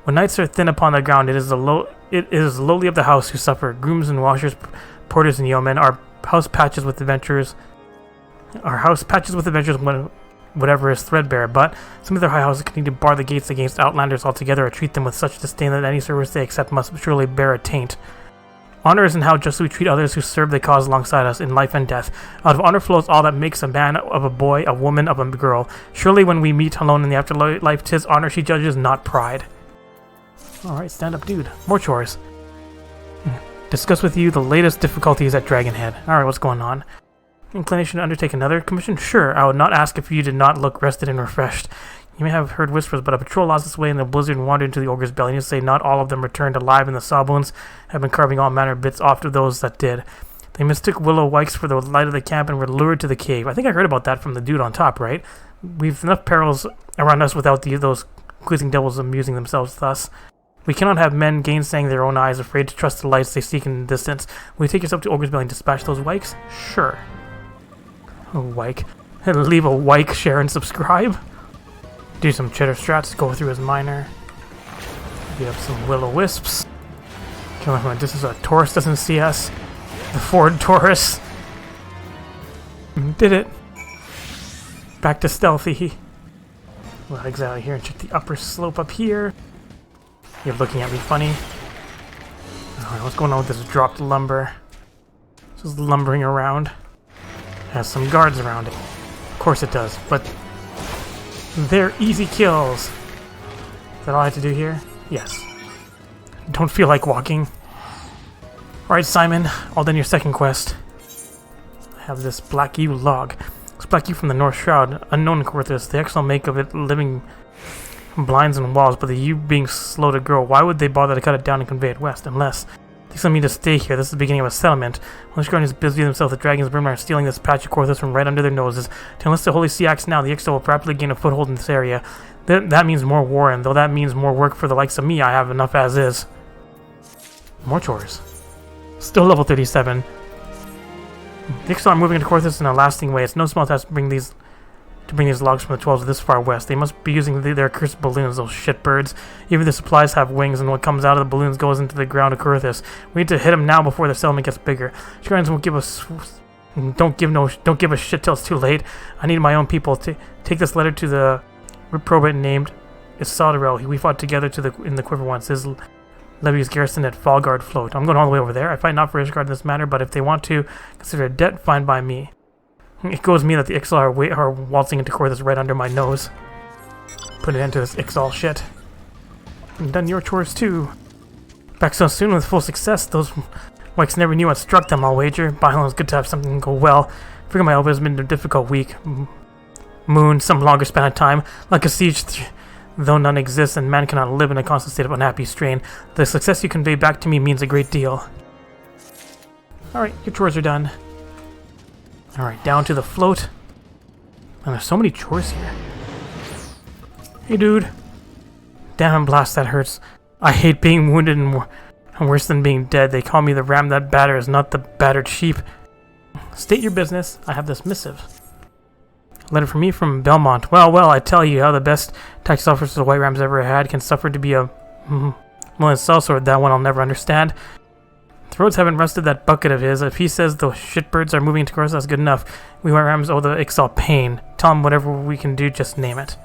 When knights are thin upon the ground, it is lowly of the house who suffer. Grooms and washers, porters and yeomen, our house patches with adventures when whatever is threadbare, but some of their high houses continue to bar the gates against outlanders altogether, or treat them with such disdain that any service they accept must surely bear a taint. Honor is in how justly we treat others who serve the cause alongside us in life and death. Out of honor flows all that makes a man of a boy, a woman of a girl. Surely when we meet alone in the afterlife, 'tis honor she judges, not pride. Alright, stand up, dude. More chores. Discuss with you the latest difficulties at Dragonhead. Alright, what's going on? Inclination to undertake another commission? Sure, I would not ask if you did not look rested and refreshed. You may have heard whispers, but a patrol lost its way in the blizzard and wandered into the ogre's belly. You say not all of them returned alive, and the sawbones have been carving all manner of bits off of those that did. They mistook willow wikes for the light of the camp and were lured to the cave. I think I heard about that from the dude on top, right? We've enough perils around us without those quizzing devils amusing themselves with us. We cannot have men gainsaying their own eyes, afraid to trust the lights they seek in the distance. Will you take yourself to ogre's belly and dispatch those wikes? Sure. Oh, wike. Leave a wike, share, and subscribe. Do some cheddar strats, go through his miner. Get up some will-o-wisps. Kill him from a distance so that Taurus doesn't see us. The Ford Taurus. Did it. Back to stealthy. We'll exit out of here and check the upper slope up here. You're looking at me funny. Alright, what's going on with this dropped lumber? Just lumbering around. It has some guards around it. Of course it does, but they're easy kills. Is that all I have to do here? Yes. Don't feel like walking. Alright, Simon, all done your second quest. I have this black yew log. It's black yew from the North Shroud, unknown in Coerthas. The excellent make of it living blinds and walls, but the yew being slow to grow. Why would they bother to cut it down and convey it west? Unless they still mean to stay here. This is the beginning of a settlement. When the Shroud is busy themselves, the dragons of Brimlar are stealing this patch of Coerthas from right under their noses. To enlist the Holy Sea acts now, the Ixtal will rapidly gain a foothold in this area. That means more war, and though that means more work for the likes of me, I have enough as is. More chores. Still level 37. The Ixtal are moving into Coerthas in a lasting way. It's no small task to bring these logs from the 12s this far west. They must be using their cursed balloons, those shitbirds. Even the supplies have wings, and what comes out of the balloons goes into the ground of Coerthas. We need to hit them now before the settlement gets bigger. Shrines won't give us... Don't give a shit till it's too late. I need my own people to take this letter to the reprobate named Isaldarel. We fought together in the quiver once. His levy is garrisoned at Fallguard Float. I'm going all the way over there. I fight not for Ishgard in this matter, but if they want to consider a debt, fine by me. It goes me that the Ixal are waltzing into Coerthas right under my nose. Put an end to this Ixal shit. And done your chores too. Back so soon with full success. Those wikes never knew what struck them, I'll wager. By it's good to have something go well. I figure my elbow has been a difficult week. Moon, some longer span of time. Like a siege, though none exists, and man cannot live in a constant state of unhappy strain. The success you convey back to me means a great deal. Alright, your chores are done. Alright, down to the float. And there's so many chores here. Hey, dude. Damn, blast, that hurts. I hate being wounded and worse than being dead. They call me the ram that batters, not the battered sheep. State your business. I have this missive. A letter from me from Belmont. Well, I tell you how the best tax officers the White Rams ever had can suffer to be a... well, it's sellsword, that one I'll never understand. The roads haven't rusted that bucket of his. If he says the shitbirds are moving to Coerthas, that's good enough. We White Rams owe the Ixal pain. Tell him whatever we can do, just name it.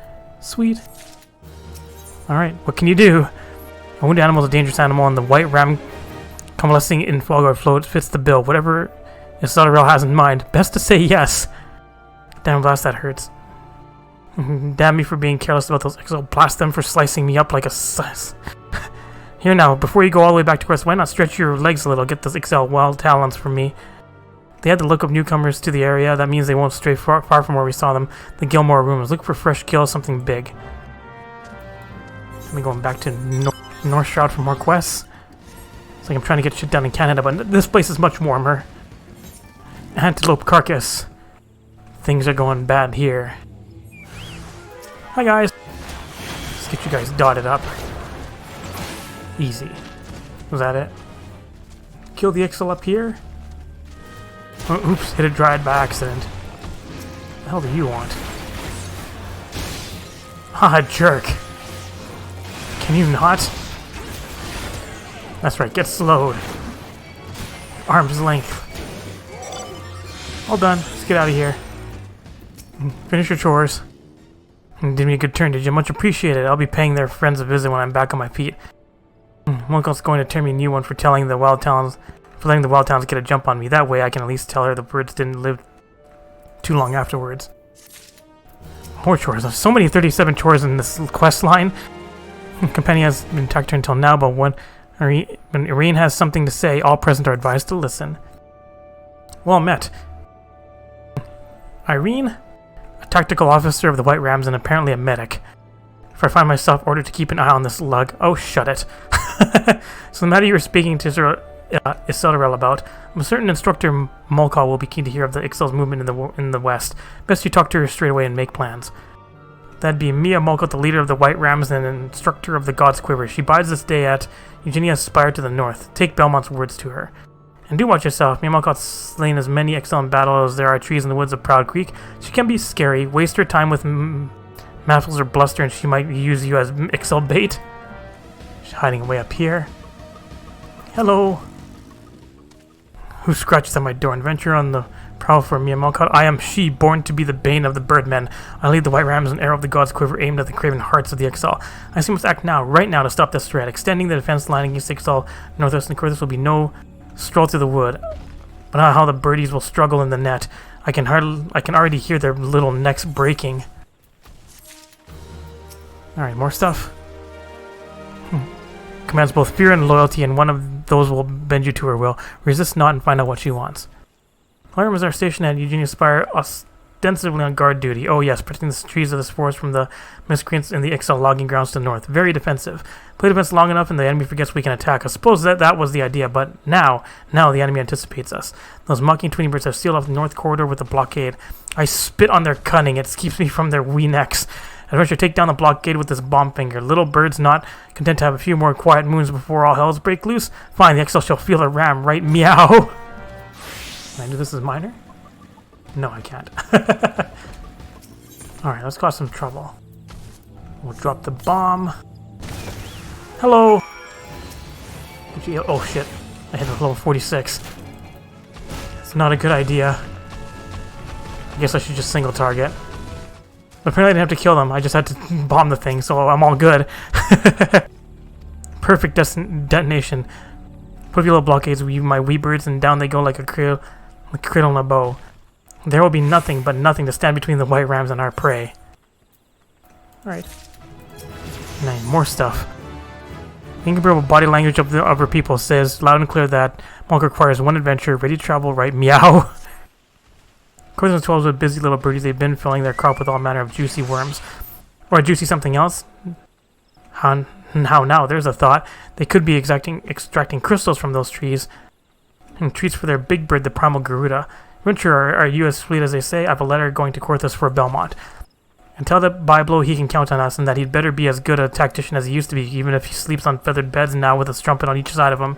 Sweet. Alright, what can you do? A wounded animal is a dangerous animal, and the White Ram convalescing in Fallguard Float fits the bill. Whatever Isaldarel has in mind, best to say yes. Damn, blast, that hurts. Damn me for being careless about those Ixal. Blast them for slicing me up like a sus. Here now, before you go all the way back to Coerthas, why not stretch your legs a little, get those Ixal wild talons from me. They had the look of newcomers to the area. That means they won't stray far from where we saw them. The Gilmore rooms. Look for fresh kills, something big. Let me going back to North Shroud for more quests. It's like I'm trying to get shit done in Canada, but this place is much warmer. Antelope carcass. Things are going bad here. Hi guys. Let's get you guys dotted up. Easy. Was that it? Kill the Ixal up here? Oh, oops, hit a dryad by accident. What the hell do you want? Ah, jerk. Can you not? That's right, get slowed. Arm's length. All done. Let's get out of here. Finish your chores. Did me a good turn, did you? Much appreciated. I'll be paying their friends a visit when I'm back on my feet. Uncle's going to turn me a new one for letting the wild talents get a jump on me. That way I can at least tell her the birds didn't live too long afterwards. More chores. There's so many 37 chores in this quest line. Companion has been talked to until now, but when Irene has something to say, all present are advised to listen. Well met. Irene? A tactical officer of the White Rams and apparently a medic. If I find myself ordered to keep an eye on this lug, oh, shut it. So the matter you were speaking to Isildarel about, I'm certain Instructor Mulcaw will be keen to hear of the Ixal's movement in the west. Best you talk to her straight away and make plans. That'd be Mia Mulcaw, the leader of the White Rams and an instructor of the God's Quiver. She bides this day at Eugenia's Spire to the north. Take Belmont's words to her. And do watch yourself. Mia Mulcaw's slain as many Ixal in battle as there are trees in the woods of Proud Creek. She can be scary. Waste her time with maffles or bluster and she might use you as Ixal bait. She's hiding away up here. Hello. Who scratches at my door and venture on the prowl for Mia Mulcaw? I am she, born to be the bane of the birdmen. I lead the White Rams, an arrow of the God's Quiver aimed at the craven hearts of the Ixal. I see must act now, right now, to stop this threat. Extending the defense line against Ixal, northwest and Coerthas will be no stroll through the wood. But how the birdies will struggle in the net. I can already hear their little necks breaking. Alright, more stuff. Commands both fear and loyalty, and one of those will bend you to her will. Resist not and find out what she wants. Alarm is our station at Eugenia's Spire, ostensibly on guard duty. Oh yes, protecting the trees of this forest from the miscreants in the Ixal logging grounds to the north. Very defensive. Play defense long enough and the enemy forgets we can attack. I suppose that was the idea, but now the enemy anticipates us. Those mocking twinning birds have sealed off the north corridor with a blockade. I spit on their cunning. It keeps me from their wee necks. Adventure, take down the blockade with this bomb finger. Little birds not content to have a few more quiet moons before all hells break loose. Fine, the Ixal shall feel the ram right meow. Can I do this as minor? No, I can't. Alright, let's cause some trouble. We'll drop the bomb. Hello! Oh shit, I hit level 46. It's not a good idea. I guess I should just single target. But apparently I didn't have to kill them, I just had to bomb the thing, so I'm all good. Perfect detonation. Put a few little blockades with my wee birds and down they go like a cradle on a bow. There will be nothing but nothing to stand between the White Rams and our prey. Alright. More stuff. The incomparable body language of her people says loud and clear that Monk requires one adventure, ready to travel, right meow. Coerthas and 12s with busy little birdies, they've been filling their crop with all manner of juicy worms. Or a juicy something else? How now, there's a thought. They could be extracting crystals from those trees. And treats for their big bird, the primal Garuda. Venture, are you as sweet as they say? I have a letter going to Coerthas for Belmont. And tell that Byblo he can count on us and that he'd better be as good a tactician as he used to be, even if he sleeps on feathered beds now with a strumpet on each side of him.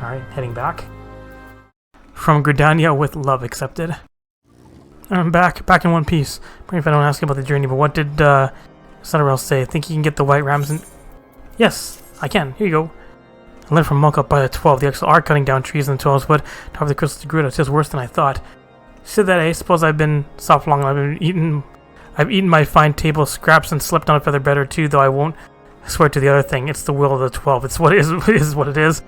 Alright, heading back. From Gridania with love accepted. I'm back in one piece. Maybe if I don't ask you about the journey, but what did Isildarel say? Think you can get the White Rams in? Yes, I can. Here you go. A letter from Mulcaw by the 12. The Ixal are cutting down trees in the 12's wood. Top of the crystal to Garuda. It's just worse than I thought. She said that, Suppose I've been soft long enough. I've eaten my fine table scraps and slept on a feather bed or two, though I won't swear to the other thing. It's the will of the 12. It's what it is. It is what it is.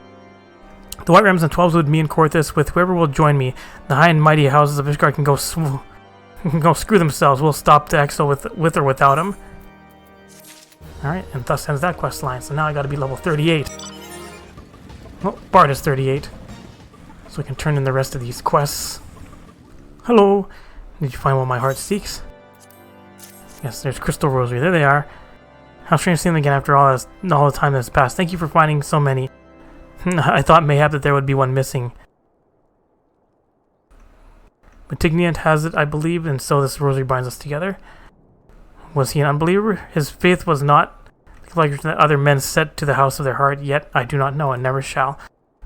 The White Rams and 12s with me and Coerthas, with whoever will join me. The high and mighty houses of Ishgard can go screw themselves. We'll stop the Ixal with or without him. Alright, and thus ends that quest line. So now I gotta be level 38. Oh, Bard is 38. So we can turn in the rest of these quests. Hello! Did you find what my heart seeks? Yes, there's Crystal Rosary. There they are. How strange to see them again after all the time that's passed. Thank you for finding so many. I thought mayhap that there would be one missing. Matignant has it, I believe, and so this rosary binds us together. Was he an unbeliever? His faith was not like other men set to the house of their heart, yet I do not know and never shall.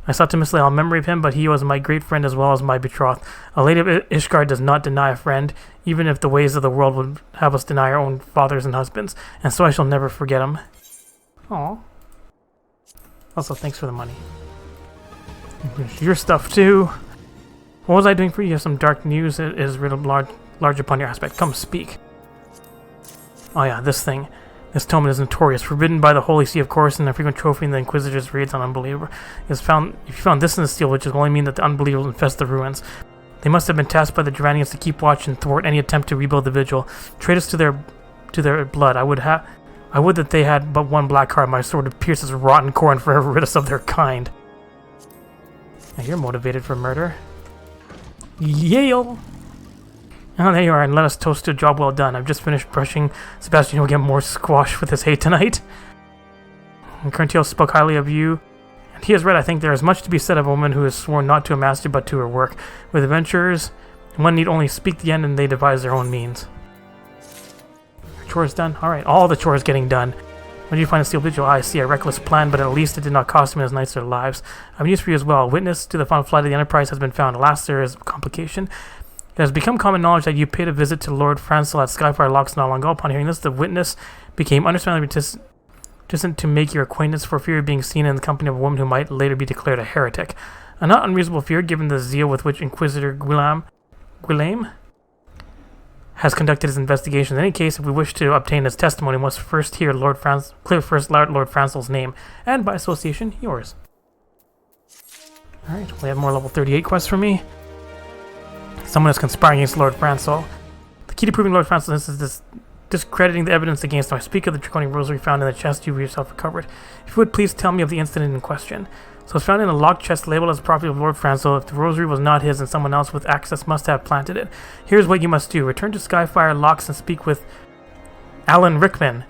I sought to mislay all memory of him, but he was my great friend as well as my betrothed. A lady of Ishgard does not deny a friend, even if the ways of the world would have us deny our own fathers and husbands, and so I shall never forget him. Aww. Also, thanks for the money. Here's your stuff, too. What was I doing for you? You have some dark news. It is written large upon your aspect. Come, speak. Oh yeah, this thing. This tome is notorious, forbidden by the Holy See of course, and a frequent trophy in the Inquisitor's raids on unbeliever. If you found this in the steel, which will only mean that the unbelievers will infest the ruins. They must have been tasked by the Duranians to keep watch and thwart any attempt to rebuild the vigil. Trade us to their blood. I would that they had but one black heart. My sword would pierce this rotten core and forever rid us of their kind. Now you're motivated for murder. Yale! Oh, there you are, and let us toast to a job well done. I've just finished brushing. Sebastian will get more squash with his hate tonight. And Curtiel spoke highly of you. And he is right, I think there is much to be said of a woman who has sworn not to a master but to her work. With adventurers, one need only speak the end and they devise their own means. Your chores done? Alright, all the chores getting done. When did you find a steel vigil? I see a reckless plan, but at least it did not cost him his knights their lives. I have news for you as well. Witness to the final flight of the Enterprise has been found. Alas, there is a complication. It has become common knowledge that you paid a visit to Lord Francel at Skyfire Locks not long ago. Upon hearing this, the witness became understandably reticent to make your acquaintance for fear of being seen in the company of a woman who might later be declared a heretic. A not unreasonable fear, given the zeal with which Inquisitor Guillaume has conducted his investigation. In any case, if we wish to obtain his testimony, we must first hear Lord Francel's name, and by association, yours. Alright, we have more level 38 quests for me. Someone is conspiring against Lord Francel. The key to proving Lord Francel is discrediting the evidence against him. I speak of the draconic rosary found in the chest you yourself recovered. If you would please tell me of the incident in question. So it's found in a locked chest labeled as the property of Lord Francel. If the rosary was not his and someone else with access must have planted it. Here's what you must do. Return to Skyfire Locks and speak with Alan Rickman.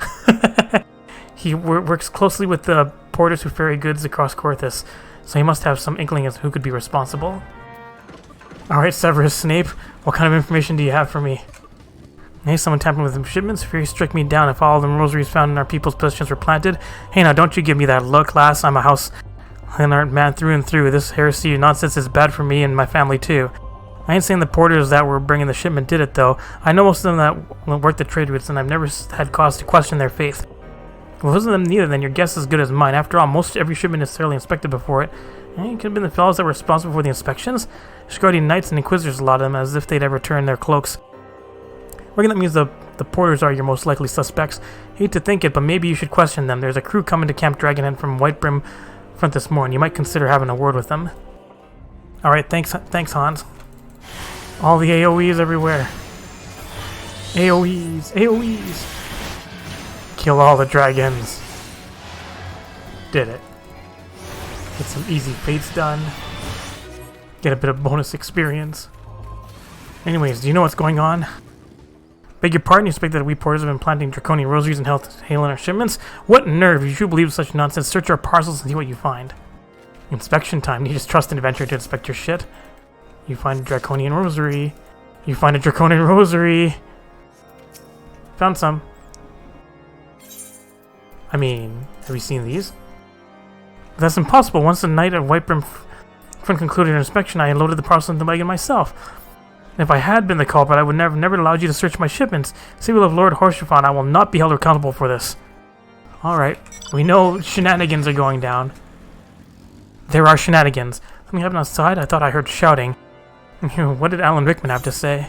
He works closely with the porters who ferry goods across Coerthas, so he must have some inkling as to who could be responsible. Alright, Severus Snape, what kind of information do you have for me? Hey, someone tampering with the shipments? Fury struck me down if all the rosaries found in our people's possessions were planted. Hey, now don't you give me that look, lass. I'm a house Leonard man through and through. This heresy nonsense is bad for me and my family too. I ain't saying the porters that were bringing the shipment did it though. I know most of them that work the trade routes, and I've never had cause to question their faith. If it wasn't them neither, then your guess is as good as mine. After all, most every shipment is thoroughly inspected before it. It could have been the fellows that were responsible for the inspections. Scardy knights and inquisitors, a lot of them, as if they'd ever turn their cloaks. Reckon that means the porters are your most likely suspects. Hate to think it, but maybe you should question them. There's a crew coming to Camp Dragonhead from Whitebrim front this morning. You might consider having a word with them. Alright, thanks Hans. All the AoEs everywhere. AoEs. Kill all the dragons. Did it. Get some easy fates done. Get a bit of bonus experience. Anyways, do you know what's going on? Beg your pardon, you suspect that we porters have been planting draconian rosaries and hailing our shipments? What nerve! If you truly believe such nonsense, search our parcels and see what you find. Inspection time. You just trust an adventurer to inspect your shit. You find a draconian rosary. Found some. I mean, have you seen these? That's impossible. Once the knight at Whitebrim front concluded an inspection, I loaded the parcel into the wagon myself. And if I had been the culprit, I would never allowed you to search my shipments. Say we love Lord Horshaphon, I will not be held accountable for this. Alright, we know shenanigans are going down. There are shenanigans. Something happened outside? I thought I heard shouting. What did Alan Rickman have to say?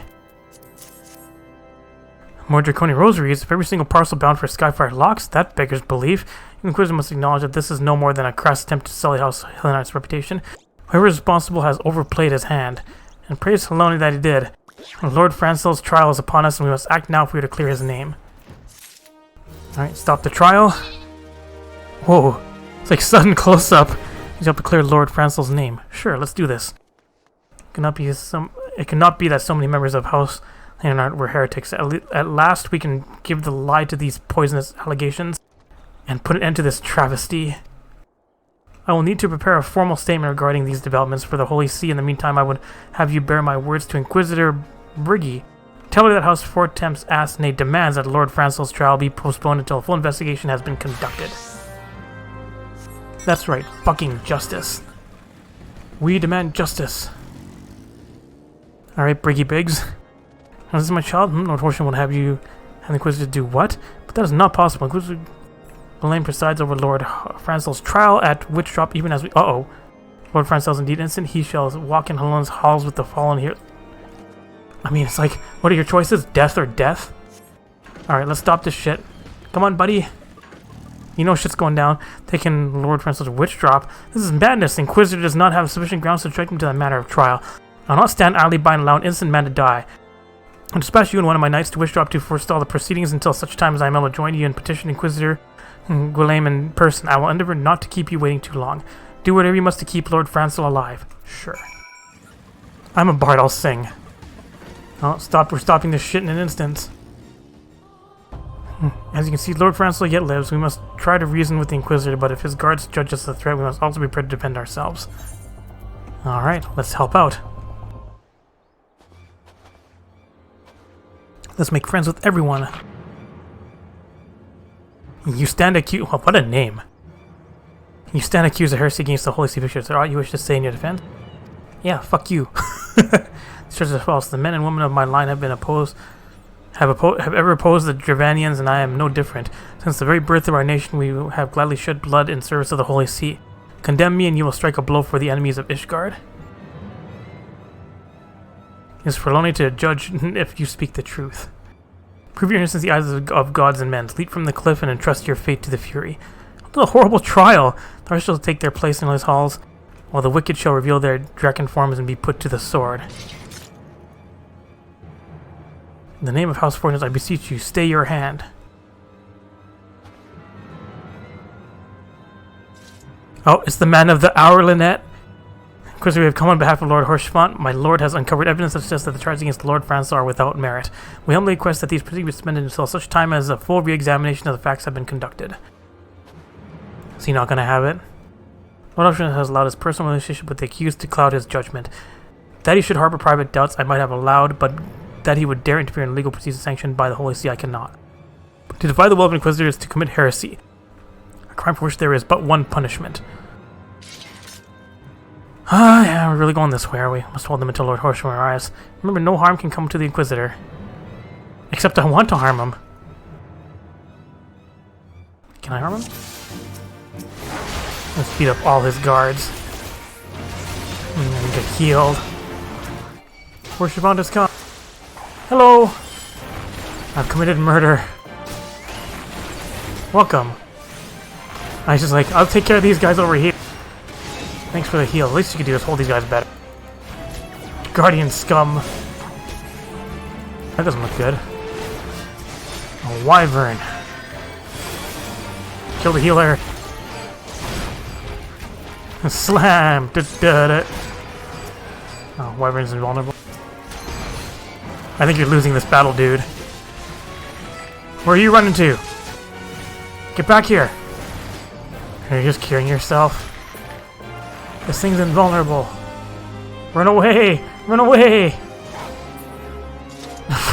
More draconian rosaries? If every single parcel bound for Skyfire Locks? That beggars belief. The Inquisitor must acknowledge that this is no more than a crass attempt to sully House Hellenite's reputation. Whoever is responsible has overplayed his hand. And praise Helene that he did. Lord Francel's trial is upon us, and we must act now if we are to clear his name. Alright, stop the trial. Whoa, it's like sudden close-up. You have to clear Lord Francel's name. Sure, let's do this. It cannot be that so many members of House Leonard were heretics. At last we can give the lie to these poisonous allegations and put an end to this travesty. I will need to prepare a formal statement regarding these developments for the Holy See. In the meantime, I would have you bear my words to Inquisitor Briggy. Tell her that House Fortemps asks, nay, demands that Lord Francel's trial be postponed until a full investigation has been conducted. That's right, fucking justice. We demand justice. Alright, Briggy Biggs. Now, this is my child. Lord Horsham will have you and the Inquisitor do what? But that is not possible. Inquisitor Ghislaine presides over Lord Francel's trial at Witch Drop even as we... Uh-oh. Lord Francel is indeed innocent. He shall walk in Helen's halls with the fallen here. I mean, it's like, what are your choices? Death or death? Alright, let's stop this shit. Come on, buddy. You know shit's going down. Taking Lord Francel's Witch Drop. This is madness. The Inquisitor does not have sufficient grounds to strike him to that matter of trial. I'll not stand idly by and allow an innocent man to die. I'll dispatch you and one of my knights to Witch Drop to forestall the proceedings until such time as I am able to join you and petition Inquisitor Ghislaine in person. I will endeavor not to keep you waiting too long. Do whatever you must to keep Lord Francel alive. Sure. I'm a bard, I'll sing. Oh, we're stopping this shit in an instant. As you can see, Lord Francel yet lives. We must try to reason with the Inquisitor, but if his guards judge us a threat, we must also be prepared to defend ourselves. Alright, let's help out. Let's make friends with everyone. You stand accused... What a name. You stand accused of heresy against the Holy See Pictures. Is there aught you wish to say in your defense? Yeah, fuck you. These charges are false. The men and women of my line have been opposed... Have ever opposed the Dravanians, and I am no different. Since the very birth of our nation, we have gladly shed blood in service of the Holy See. Condemn me, and you will strike a blow for the enemies of Ishgard. It is for only to judge if you speak the truth. Prove your innocence in the eyes of gods and men. Leap from the cliff and entrust your fate to the Fury. What a horrible trial! The rest shall take their place in his halls, while the wicked shall reveal their draken forms and be put to the sword. In the name of House Fortunes, I beseech you, stay your hand. Oh, it's the man of the hour, Lynette. Of course, we have come on behalf of Lord Horshfont. My lord has uncovered evidence that suggests that the charges against Lord Francel are without merit. We humbly request that these proceedings be suspended until such time as a full re-examination of the facts have been conducted. Is he not going to have it? Lord Horshfont has allowed his personal relationship with the accused to cloud his judgment. That he should harbor private doubts I might have allowed, but that he would dare interfere in legal proceedings sanctioned by the Holy See I cannot. To defy the will of Inquisitors is to commit heresy, a crime for which there is but one punishment. Ah, yeah, we're really going this way, are we? Must hold them until Lord Horsham arrives. Remember, no harm can come to the Inquisitor. Except I want to harm him. Can I harm him? Let's beat up all his guards. And then get healed. Horsham has come. Hello! I've committed murder. Welcome. I was just like, I'll take care of these guys over here. Thanks for the heal. At least you can do is hold these guys better. Guardian scum. That doesn't look good. A wyvern. Kill the healer. Slam! Oh, wyvern's invulnerable. I think you're losing this battle, dude. Where are you running to? Get back here! You're just curing yourself. This thing's invulnerable. Run away! Run away!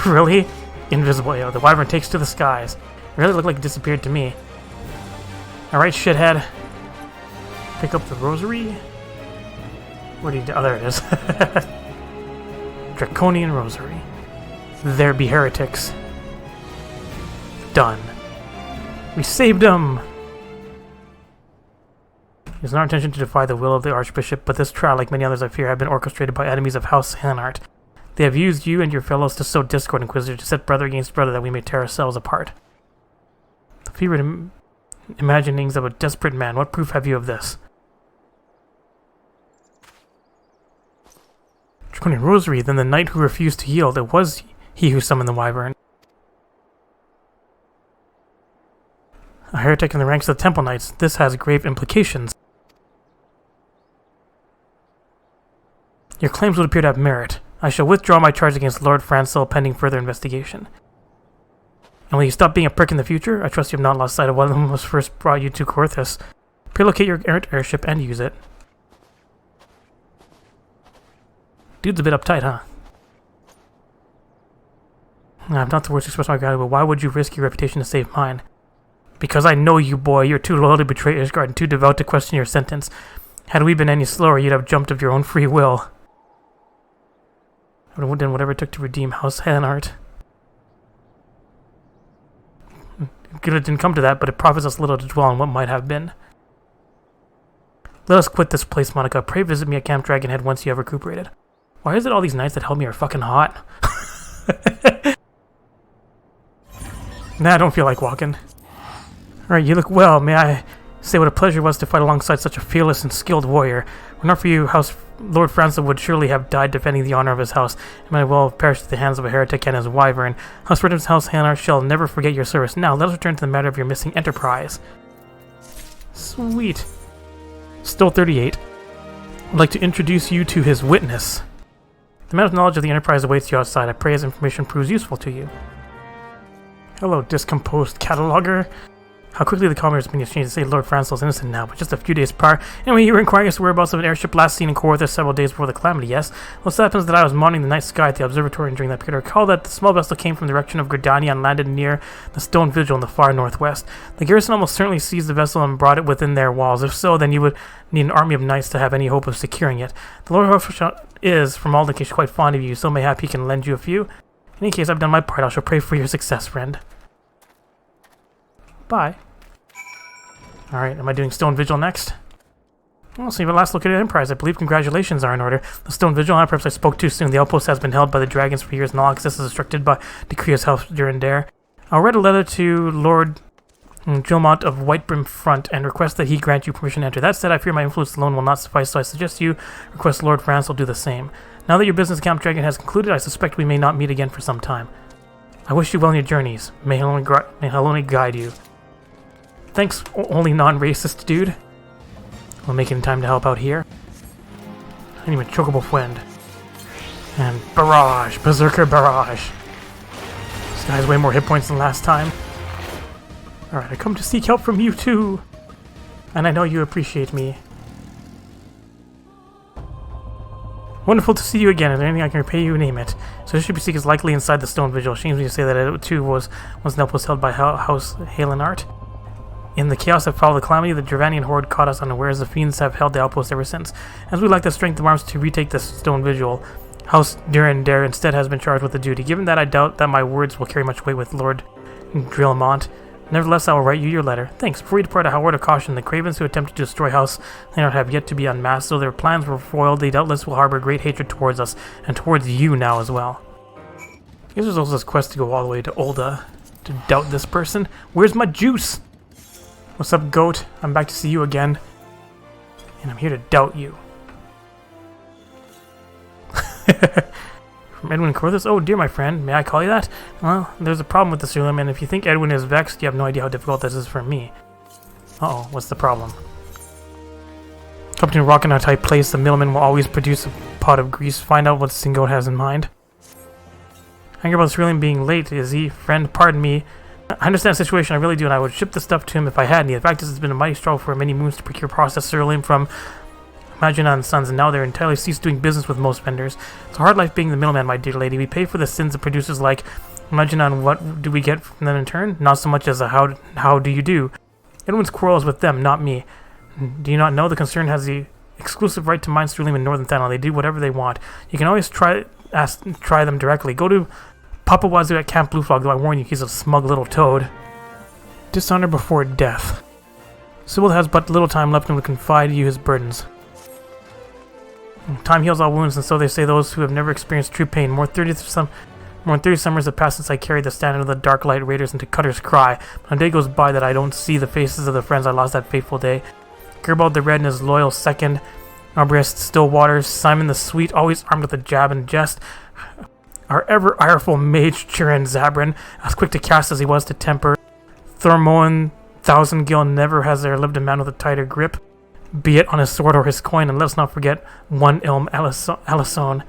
Really? Invisible. Yo, the wyvern takes to the skies. Really looked like it disappeared to me. Alright, shithead. Pick up the rosary. Where do you... Oh, there it is. Draconian rosary. There be heretics. Done. We saved them! It is not our intention to defy the will of the Archbishop, but this trial, like many others I fear, have been orchestrated by enemies of House Hanart. They have used you and your fellows to sow discord, Inquisitor, to set brother against brother that we may tear ourselves apart. The fevered imaginings of a desperate man. What proof have you of this? Draconian Rosary, then the knight who refused to yield. It was he who summoned the wyvern. A heretic in the ranks of the Temple Knights. This has grave implications. Your claims would appear to have merit. I shall withdraw my charge against Lord Francel pending further investigation. And will you stop being a prick in the future? I trust you have not lost sight of one of them who first brought you to Coerthas. Relocate your errant airship and use it. Dude's a bit uptight, huh? I'm not the worst to express my gratitude, but why would you risk your reputation to save mine? Because I know you, boy. You're too loyal to betray Ishgard and too devout to question your sentence. Had we been any slower, you'd have jumped of your own free will. I would have done whatever it took to redeem House Hanart. It didn't come to that, but it profits us little to dwell on what might have been. Let us quit this place, Monica. Pray visit me at Camp Dragonhead once you have recuperated. Why is it all these nights that help me are fucking hot? Nah, I don't feel like walking. Alright, you look well. May I say what a pleasure it was to fight alongside such a fearless and skilled warrior. Were not for you, Lord Francis would surely have died defending the honor of his house, and might well have perished at the hands of a heretic and his wyvern. House Redden's House Hanar shall never forget your service. Now, let us return to the matter of your missing enterprise. Sweet. Still 38. I'd like to introduce you to his witness. The man with knowledge of the enterprise awaits you outside. I pray his information proves useful to you. Hello, discomposed cataloger. How quickly the commoners have been exchanged to say Lord Francis is innocent now, but just a few days prior. Anyway, you were inquiring as to whereabouts of an airship last seen in Coerthas several days before the calamity, yes? Well, it happens that I was monitoring the night sky at the observatory during that period. I recall that the small vessel came from the direction of Gridania and landed near the stone vigil in the far northwest. The garrison almost certainly seized the vessel and brought it within their walls. If so, then you would need an army of knights to have any hope of securing it. The Lord Hoffman is, from all indications, quite fond of you, so mayhap he can lend you a few. In any case, I've done my part. I shall pray for your success, friend. Bye. Alright, am I doing Stone Vigil next? Well, so you have a last look at the Enterprise. I believe congratulations are in order. The Stone Vigil, perhaps I spoke too soon. The outpost has been held by the dragons for years, and all access is restricted by decree of House Durandare. I'll write a letter to Lord Gilmont of Whitebrim Front and request that he grant you permission to enter. That said, I fear my influence alone will not suffice, so I suggest you request Lord France will do the same. Now that your business at Camp Dragon has concluded, I suspect we may not meet again for some time. I wish you well in your journeys. May Hell only guide you. Thanks, only non-racist dude. We'll make it in time to help out here. I need my chocobo friend. And Barrage! Berserker Barrage! This guy has way more hit points than last time. Alright, I come to seek help from you too! And I know you appreciate me. Wonderful to see you again. Is there anything I can repay you? Name it. So this should be seek is likely inside the Stone Vigil. Shames me to say that it too was once an outpost held by House Halenart. In the chaos that followed the calamity, the Dravanian horde caught us unawares. The fiends have held the outpost ever since. As we lack the strength of arms to retake the Stone Vigil, House Durandare instead has been charged with the duty. Given that I doubt that my words will carry much weight with Lord Drillmont, nevertheless I will write you your letter. Thanks. Before you depart, a word of caution. The cravens who attempted to destroy House Leonard have yet to be unmasked, so their plans were foiled. They doubtless will harbor great hatred towards us, and towards you now as well. I guess there's also this quest to go all the way to Ulda to doubt this person. Where's my juice? What's up, goat? I'm back to see you again. And I'm here to doubt you. From Edwin Coerthas? Oh dear, my friend. May I call you that? Well, there's a problem with the ceruleum, and if you think Edwin is vexed, you have no idea how difficult this is for me. Uh-oh, what's the problem? Captain Rock in a tight place, the middleman will always produce a pot of grease. Find out what Singoat has in mind. Anger about ceruleum being late, is he? Friend, pardon me. I understand the situation, I really do, and I would ship the stuff to him if I had any. The fact is, it's been a mighty struggle for many moons to procure processed ceruleum from Maginot & Sons, and now they're entirely ceased doing business with most vendors. It's a hard life being the middleman, my dear lady. We pay for the sins of producers like Maginot, and what do we get from them in turn? Not so much as a how do you do. Edwin's quarrel is with them, not me. Do you not know the concern has the exclusive right to mine ceruleum in northern Thanalan? They do whatever they want. You can always try them directly. Go to Papa Wazoo at Camp Bluefog, though I warn you, he's a smug little toad. Dishonor before death. Sybil has but little time left and will confide you his burdens. Time heals all wounds, and so they say those who have never experienced true pain. More than 30 summers have passed since I carried the standard of the Dark Light Raiders into Cutter's Cry. But a day goes by that I don't see the faces of the friends I lost that fateful day. Gerbald the Red and his loyal second, Arbrist Stillwater, Simon the Sweet, always armed with a jab and jest, our ever ireful mage Chirin Zabrin, as quick to cast as he was to temper. Thormoan Thousandgill, never has there lived a man with a tighter grip, be it on his sword or his coin, and let's not forget one Ilm Alisson.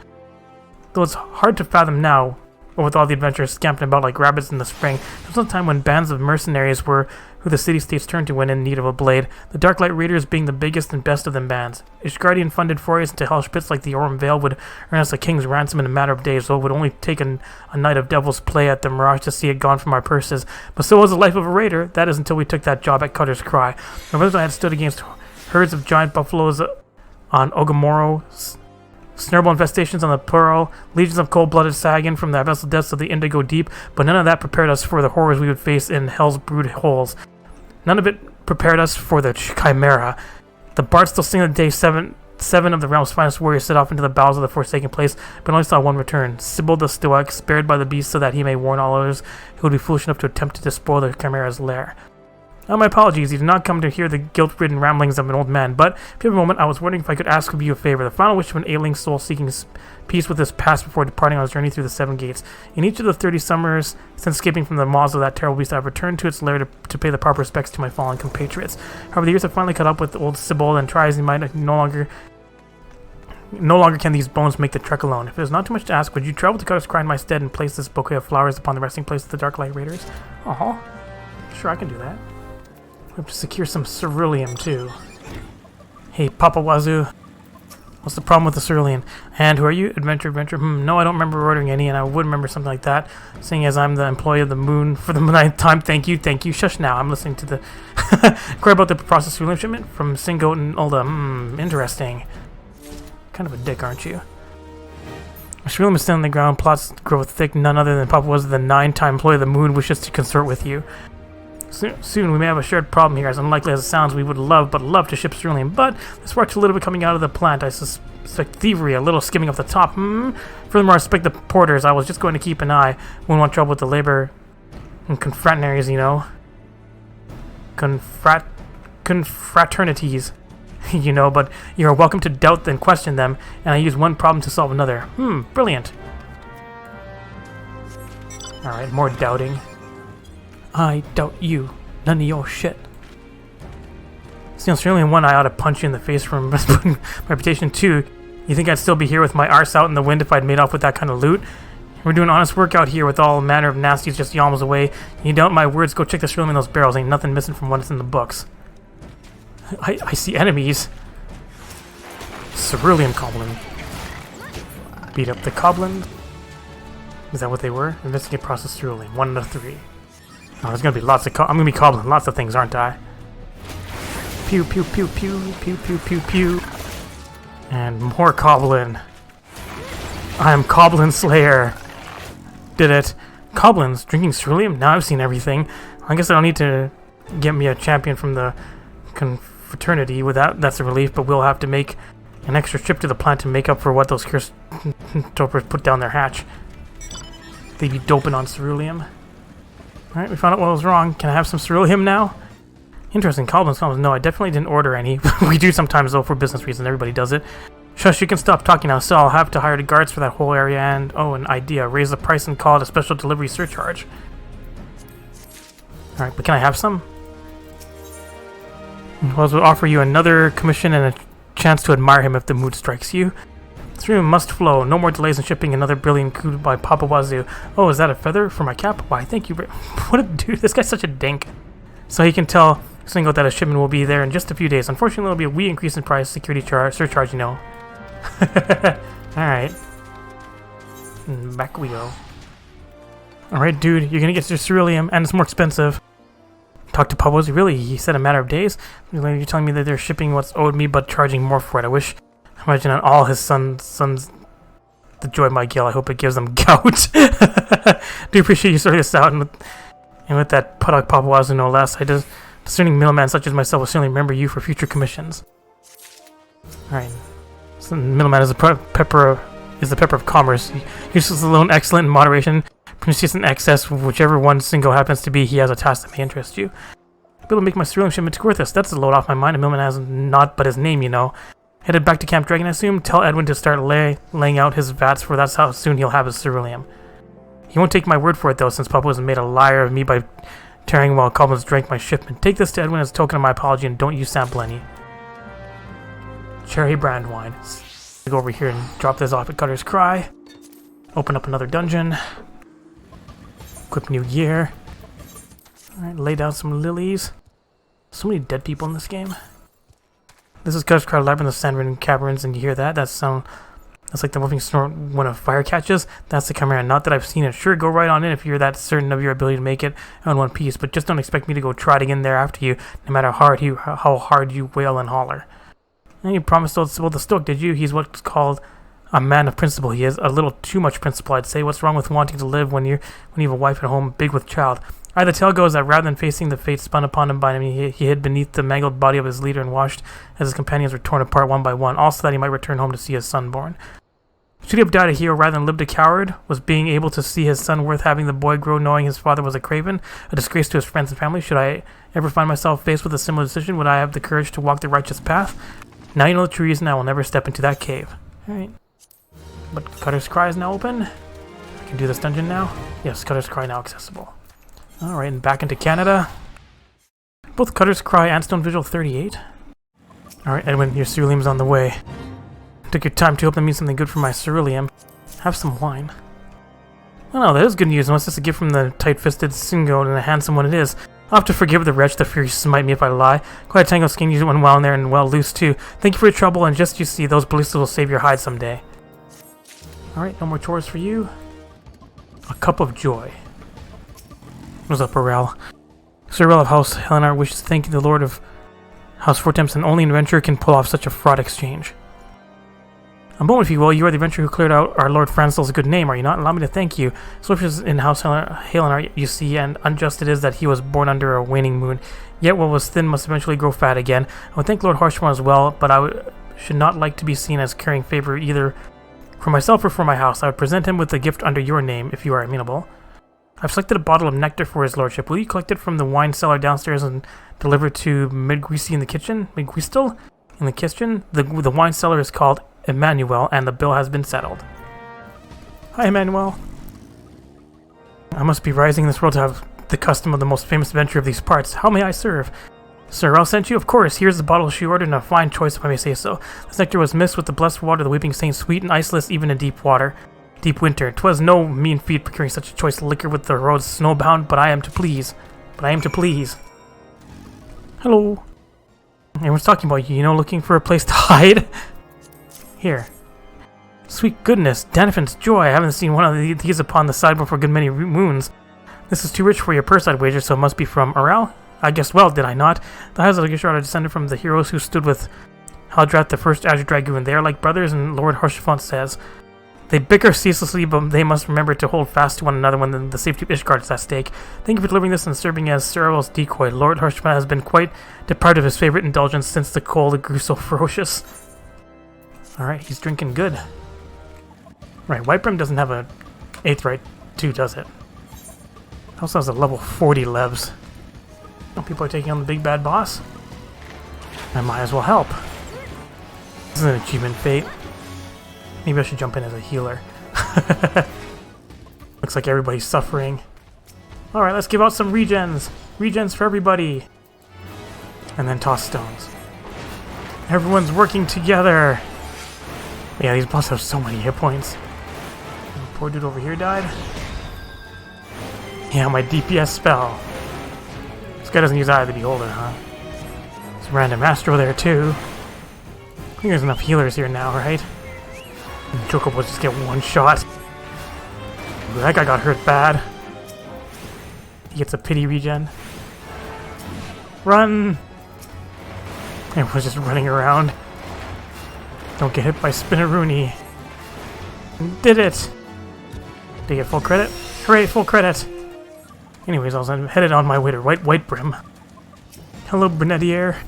Though it's hard to fathom now, but with all the adventurers scampering about like rabbits in the spring, there was a time when bands of mercenaries were who the city-states turned to when in need of a blade, the Darklight Raiders being the biggest and best of them bands. Ishgardian-funded forays into Hell Spits like the Orm Vale would earn us a king's ransom in a matter of days, though it would only take a night of devil's play at the Mirage to see it gone from our purses. But so was the life of a raider, that is until we took that job at Cutter's Cry. My brothers and I had stood against herds of giant buffaloes on Ogamoro, snurble infestations on the Pearl, legions of cold-blooded Sagan from the vessel depths of the Indigo Deep, but none of that prepared us for the horrors we would face in Hell's brood holes. None of it prepared us for the Chimera. The bard still sing the day seven of the realm's finest warriors set off into the bowels of the Forsaken Place, but only saw one return. Sybil the Stoic, spared by the beast so that he may warn all others who would be foolish enough to attempt to despoil the Chimera's lair. My apologies, you did not come to hear the guilt-ridden ramblings of an old man, but if you have a moment, I was wondering if I could ask of you a favor, the final wish of an ailing soul seeking peace with his past before departing on his journey through the 7 gates. In each of the 30 summers since escaping from the maws of that terrible beast, I have returned to its lair to pay the proper respects to my fallen compatriots. However, the years have finally caught up with old Sybil, and try as he might, no longer can these bones make the trek alone. If it is not too much to ask, would you travel to Cutter's Cry in my stead and place this bouquet of flowers upon the resting place of the Dark Light Raiders? Sure, I can do that. We have to secure some ceruleum, too. Hey, Papa Wazoo. What's the problem with the ceruleum? And who are you? Adventure. No, I don't remember ordering any, and I would remember something like that, seeing as I'm the employee of the moon for the 9th time. Thank you. Shush now. I'm listening to the... Inquire about the process ceruleum shipment from Singoat and Ulda. Interesting. Kind of a dick, aren't you? Ceruleum is still on the ground, plots grow thick, none other than Papa Wazoo, the 9-time employee of the moon, wishes to consort with you. Soon we may have a shared problem here, as unlikely as it sounds. We would love to ship ceruleum, but the sparks a little bit coming out of the plant. I suspect thievery, a little skimming off the top. Furthermore, I suspect the porters. I was just going to keep an eye. Wouldn't want trouble with the labor and confraternities, you know. Confraternities, you know, but you are welcome to doubt and question them, and I use one problem to solve another. Brilliant. Alright, more doubting. I doubt you. None of your shit. See, certainly one, I ought to punch you in the face for my reputation. 2, you think I'd still be here with my arse out in the wind if I'd made off with that kind of loot? We're doing honest work out here with all manner of nasties just yalms away. You doubt my words, go check the ceruleum in those barrels. Ain't nothing missing from what's in the books. I see enemies. Ceruleum Goblin. Beat up the Goblin. Is that what they were? Investigate process ceruleum. 1 out of 3. Oh, there's gonna be lots of I'm gonna be cobbling lots of things, aren't I? Pew pew pew pew pew pew pew pew. And more Coblin. I am Coblin Slayer. Did it. Coblins drinking ceruleum? Now I've seen everything. I guess I don't need to get me a champion from the confraternity. That's a relief, but we'll have to make an extra trip to the plant to make up for what those cursed dopers put down their hatch. They be doping on ceruleum. Alright, we found out what was wrong. Can I have some ceruleum now? Interesting. Coblins. No, I definitely didn't order any. We do sometimes, though, for business reasons. Everybody does it. Shush, you can stop talking now. So I'll have to hire the guards for that whole area and... Oh, an idea. Raise the price and call it a special delivery surcharge. Alright, but can I have some? Wells will offer you another commission and a chance to admire him if the mood strikes you. Ceruleum must flow. No more delays in shipping another brilliant coup by Papa Wazoo. Oh, is that a feather for my cap? Why, thank you. What a dude. This guy's such a dink. So he can tell Singoat that a shipment will be there in just a few days. Unfortunately, there'll be a wee increase in price, security surcharge, you know. Alright. Back we go. Alright, dude. You're gonna get your ceruleum, and it's more expensive. Talk to Papa Wazoo. Really? He said a matter of days? You're telling me that they're shipping what's owed me, but charging more for it. I wish... Imagine on all his sons the joy of my guilt. I hope it gives them gout. Do appreciate you sorting this out, and with that Puddock Papa Wazoo no less. Discerning middleman such as myself will certainly remember you for future commissions. Alright. So the middleman is the pepper of commerce. Useless alone, excellent in moderation, pernicious in excess, whichever one single happens to be, he has a task that may interest you. I'll be able to make my ceruleum shipment to Coerthas. That's a load off my mind. A middleman has not but his name, you know. Headed back to Camp Dragon, I assume. Tell Edwin to start laying out his vats, for that's how soon he'll have his ceruleum. He won't take my word for it, though, since Papa has made a liar of me by tearing while Coblins drank my shipment. Take this to Edwin as a token of my apology, and don't you sample any. Cherry brand wine. Go over here and drop this off at Cutter's Cry. Open up another dungeon. Equip new gear. Alright, lay down some lilies. So many dead people in this game. This is Cutter's Cry Labyrinth of Sand-ridden caverns, and you hear that? That's like the moving snort when a fire catches. That's the Chimera. Not that I've seen it. Sure, go right on in if you're that certain of your ability to make it in one piece, but just don't expect me to go trotting in there after you, no matter how hard you wail and holler. And you promised to spoil the Stoic, did you? He's what's called a man of principle. He is a little too much principle, I'd say. What's wrong with wanting to live when you have a wife at home, big with child? The tale goes that rather than facing the fate spun upon him by him, he hid beneath the mangled body of his leader and watched as his companions were torn apart one by one, also that he might return home to see his son born. Should he have died a hero rather than lived a coward? Was being able to see his son worth having the boy grow knowing his father was a craven, a disgrace to his friends and family? Should I ever find myself faced with a similar decision? Would I have the courage to walk the righteous path? Now you know the true reason I will never step into that cave. Alright. But Cutter's Cry is now open. I can do this dungeon now. Yes, Cutter's Cry now accessible. Alright, and back into Canada. Both Cutter's Cry and Stone Vigil 38. Alright, Edwin, your ceruleum's on the way. Took your time to hope that means something good for my ceruleum. Have some wine. Oh no, that is good news, unless it's a gift from the tight-fisted Singo, and a handsome one it is. I'll have to forgive the wretch that fears smite me if I lie. Quite a tango skin you went well in there and well loose too. Thank you for your trouble, and just you see, those ballistas will save your hide someday. Alright, no more chores for you. A cup of joy. What's up, Aurel? Sir Aurel of House Helenar wishes to thank the Lord of House Fortemps, and only an adventurer can pull off such a fraud exchange. A moment, if you will. You are the adventurer who cleared out our Lord Francel's good name, are you not? Allow me to thank you. Swiftness in House Helenar, you see, and unjust it is that he was born under a waning moon. Yet what was thin must eventually grow fat again. I would thank Lord Harshwan as well, but should not like to be seen as carrying favor either for myself or for my house. I would present him with a gift under your name, if you are amenable. I've selected a bottle of nectar for his lordship. Will you collect it from the wine cellar downstairs and deliver it to Midguisi in the kitchen? Midguistel? In the kitchen? The wine cellar is called Emmanuel, and the bill has been settled. Hi, Emmanuel. I must be rising in this world to have the custom of the most famous adventurer of these parts. How may I serve? Sir, I'll send you? Of course. Here's the bottle she ordered, and a fine choice, if I may say so. This nectar was mixed with the blessed water of the weeping saint, sweet and iceless even in deep winter. 'Twas no mean feat procuring such a choice liquor with the roads snowbound, but I am to please. Hello. Everyone's talking about you, looking for a place to hide? Here. Sweet goodness, Danifin's joy. I haven't seen one of these upon the sideboard for a good many moons. This is too rich for your purse, I'd wager, so it must be from Aurel? I guessed well, did I not? The Highs of the Gishard are descended from the heroes who stood with Haldrat, the first Azure Dragoon. They are like brothers, and Lord Harshafont says. They bicker ceaselessly, but they must remember to hold fast to one another when the safety of Ishgard is at stake. Thank you for delivering this and serving as Sir Aurel's decoy. Lord Harshafont has been quite deprived of his favorite indulgence since the cold grew so ferocious. Alright, he's drinking good. Right, Whitebrim doesn't have a Aetheryte 2, does it? It also has a level 40 Levs. Oh, people are taking on the big bad boss. I might as well help. This is an achievement fate. Maybe I should jump in as a healer. Looks like everybody's suffering. Alright, let's give out some regens. Regens for everybody. And then toss stones. Everyone's working together. Yeah, these bosses have so many hit points. Poor dude over here died. Yeah, my DPS spell. This guy doesn't use Eye of the Beholder, huh? There's random Astro there, too. I think there's enough healers here now, right? And Chocobos just get one shot. Ooh, that guy got hurt bad. He gets a pity regen. Run! Everyone's just running around. Don't get hit by Spinneroonie. Did it! Did I get full credit? Hooray, full credit! Anyways, I was headed on my way to Whitebrim. Hello, Brunetier.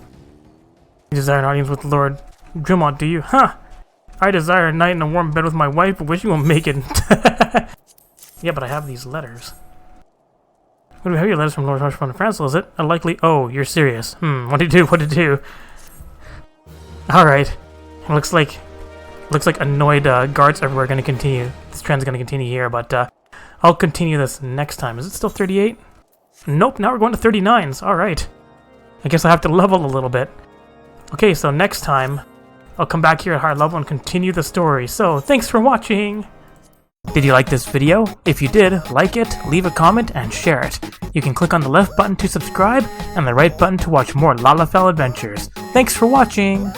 You desire an audience with Lord Drillmont, do you? Huh! I desire a night in a warm bed with my wife, but wish you won't make it. Yeah, but I have these letters. What do we have your letters from Lord Harshford and Francel, is it? A likely... Oh, you're serious. What to do? Alright. It looks like annoyed guards everywhere are going to continue. This trend's going to continue here, but I'll continue this next time. Is it still 38? Nope, now we're going to 39s. Alright. I guess I have to level a little bit. Okay, so next time, I'll come back here at higher level and continue the story. So, thanks for watching! Did you like this video? If you did, like it, leave a comment, and share it. You can click on the left button to subscribe, and the right button to watch more Lalafell adventures. Thanks for watching!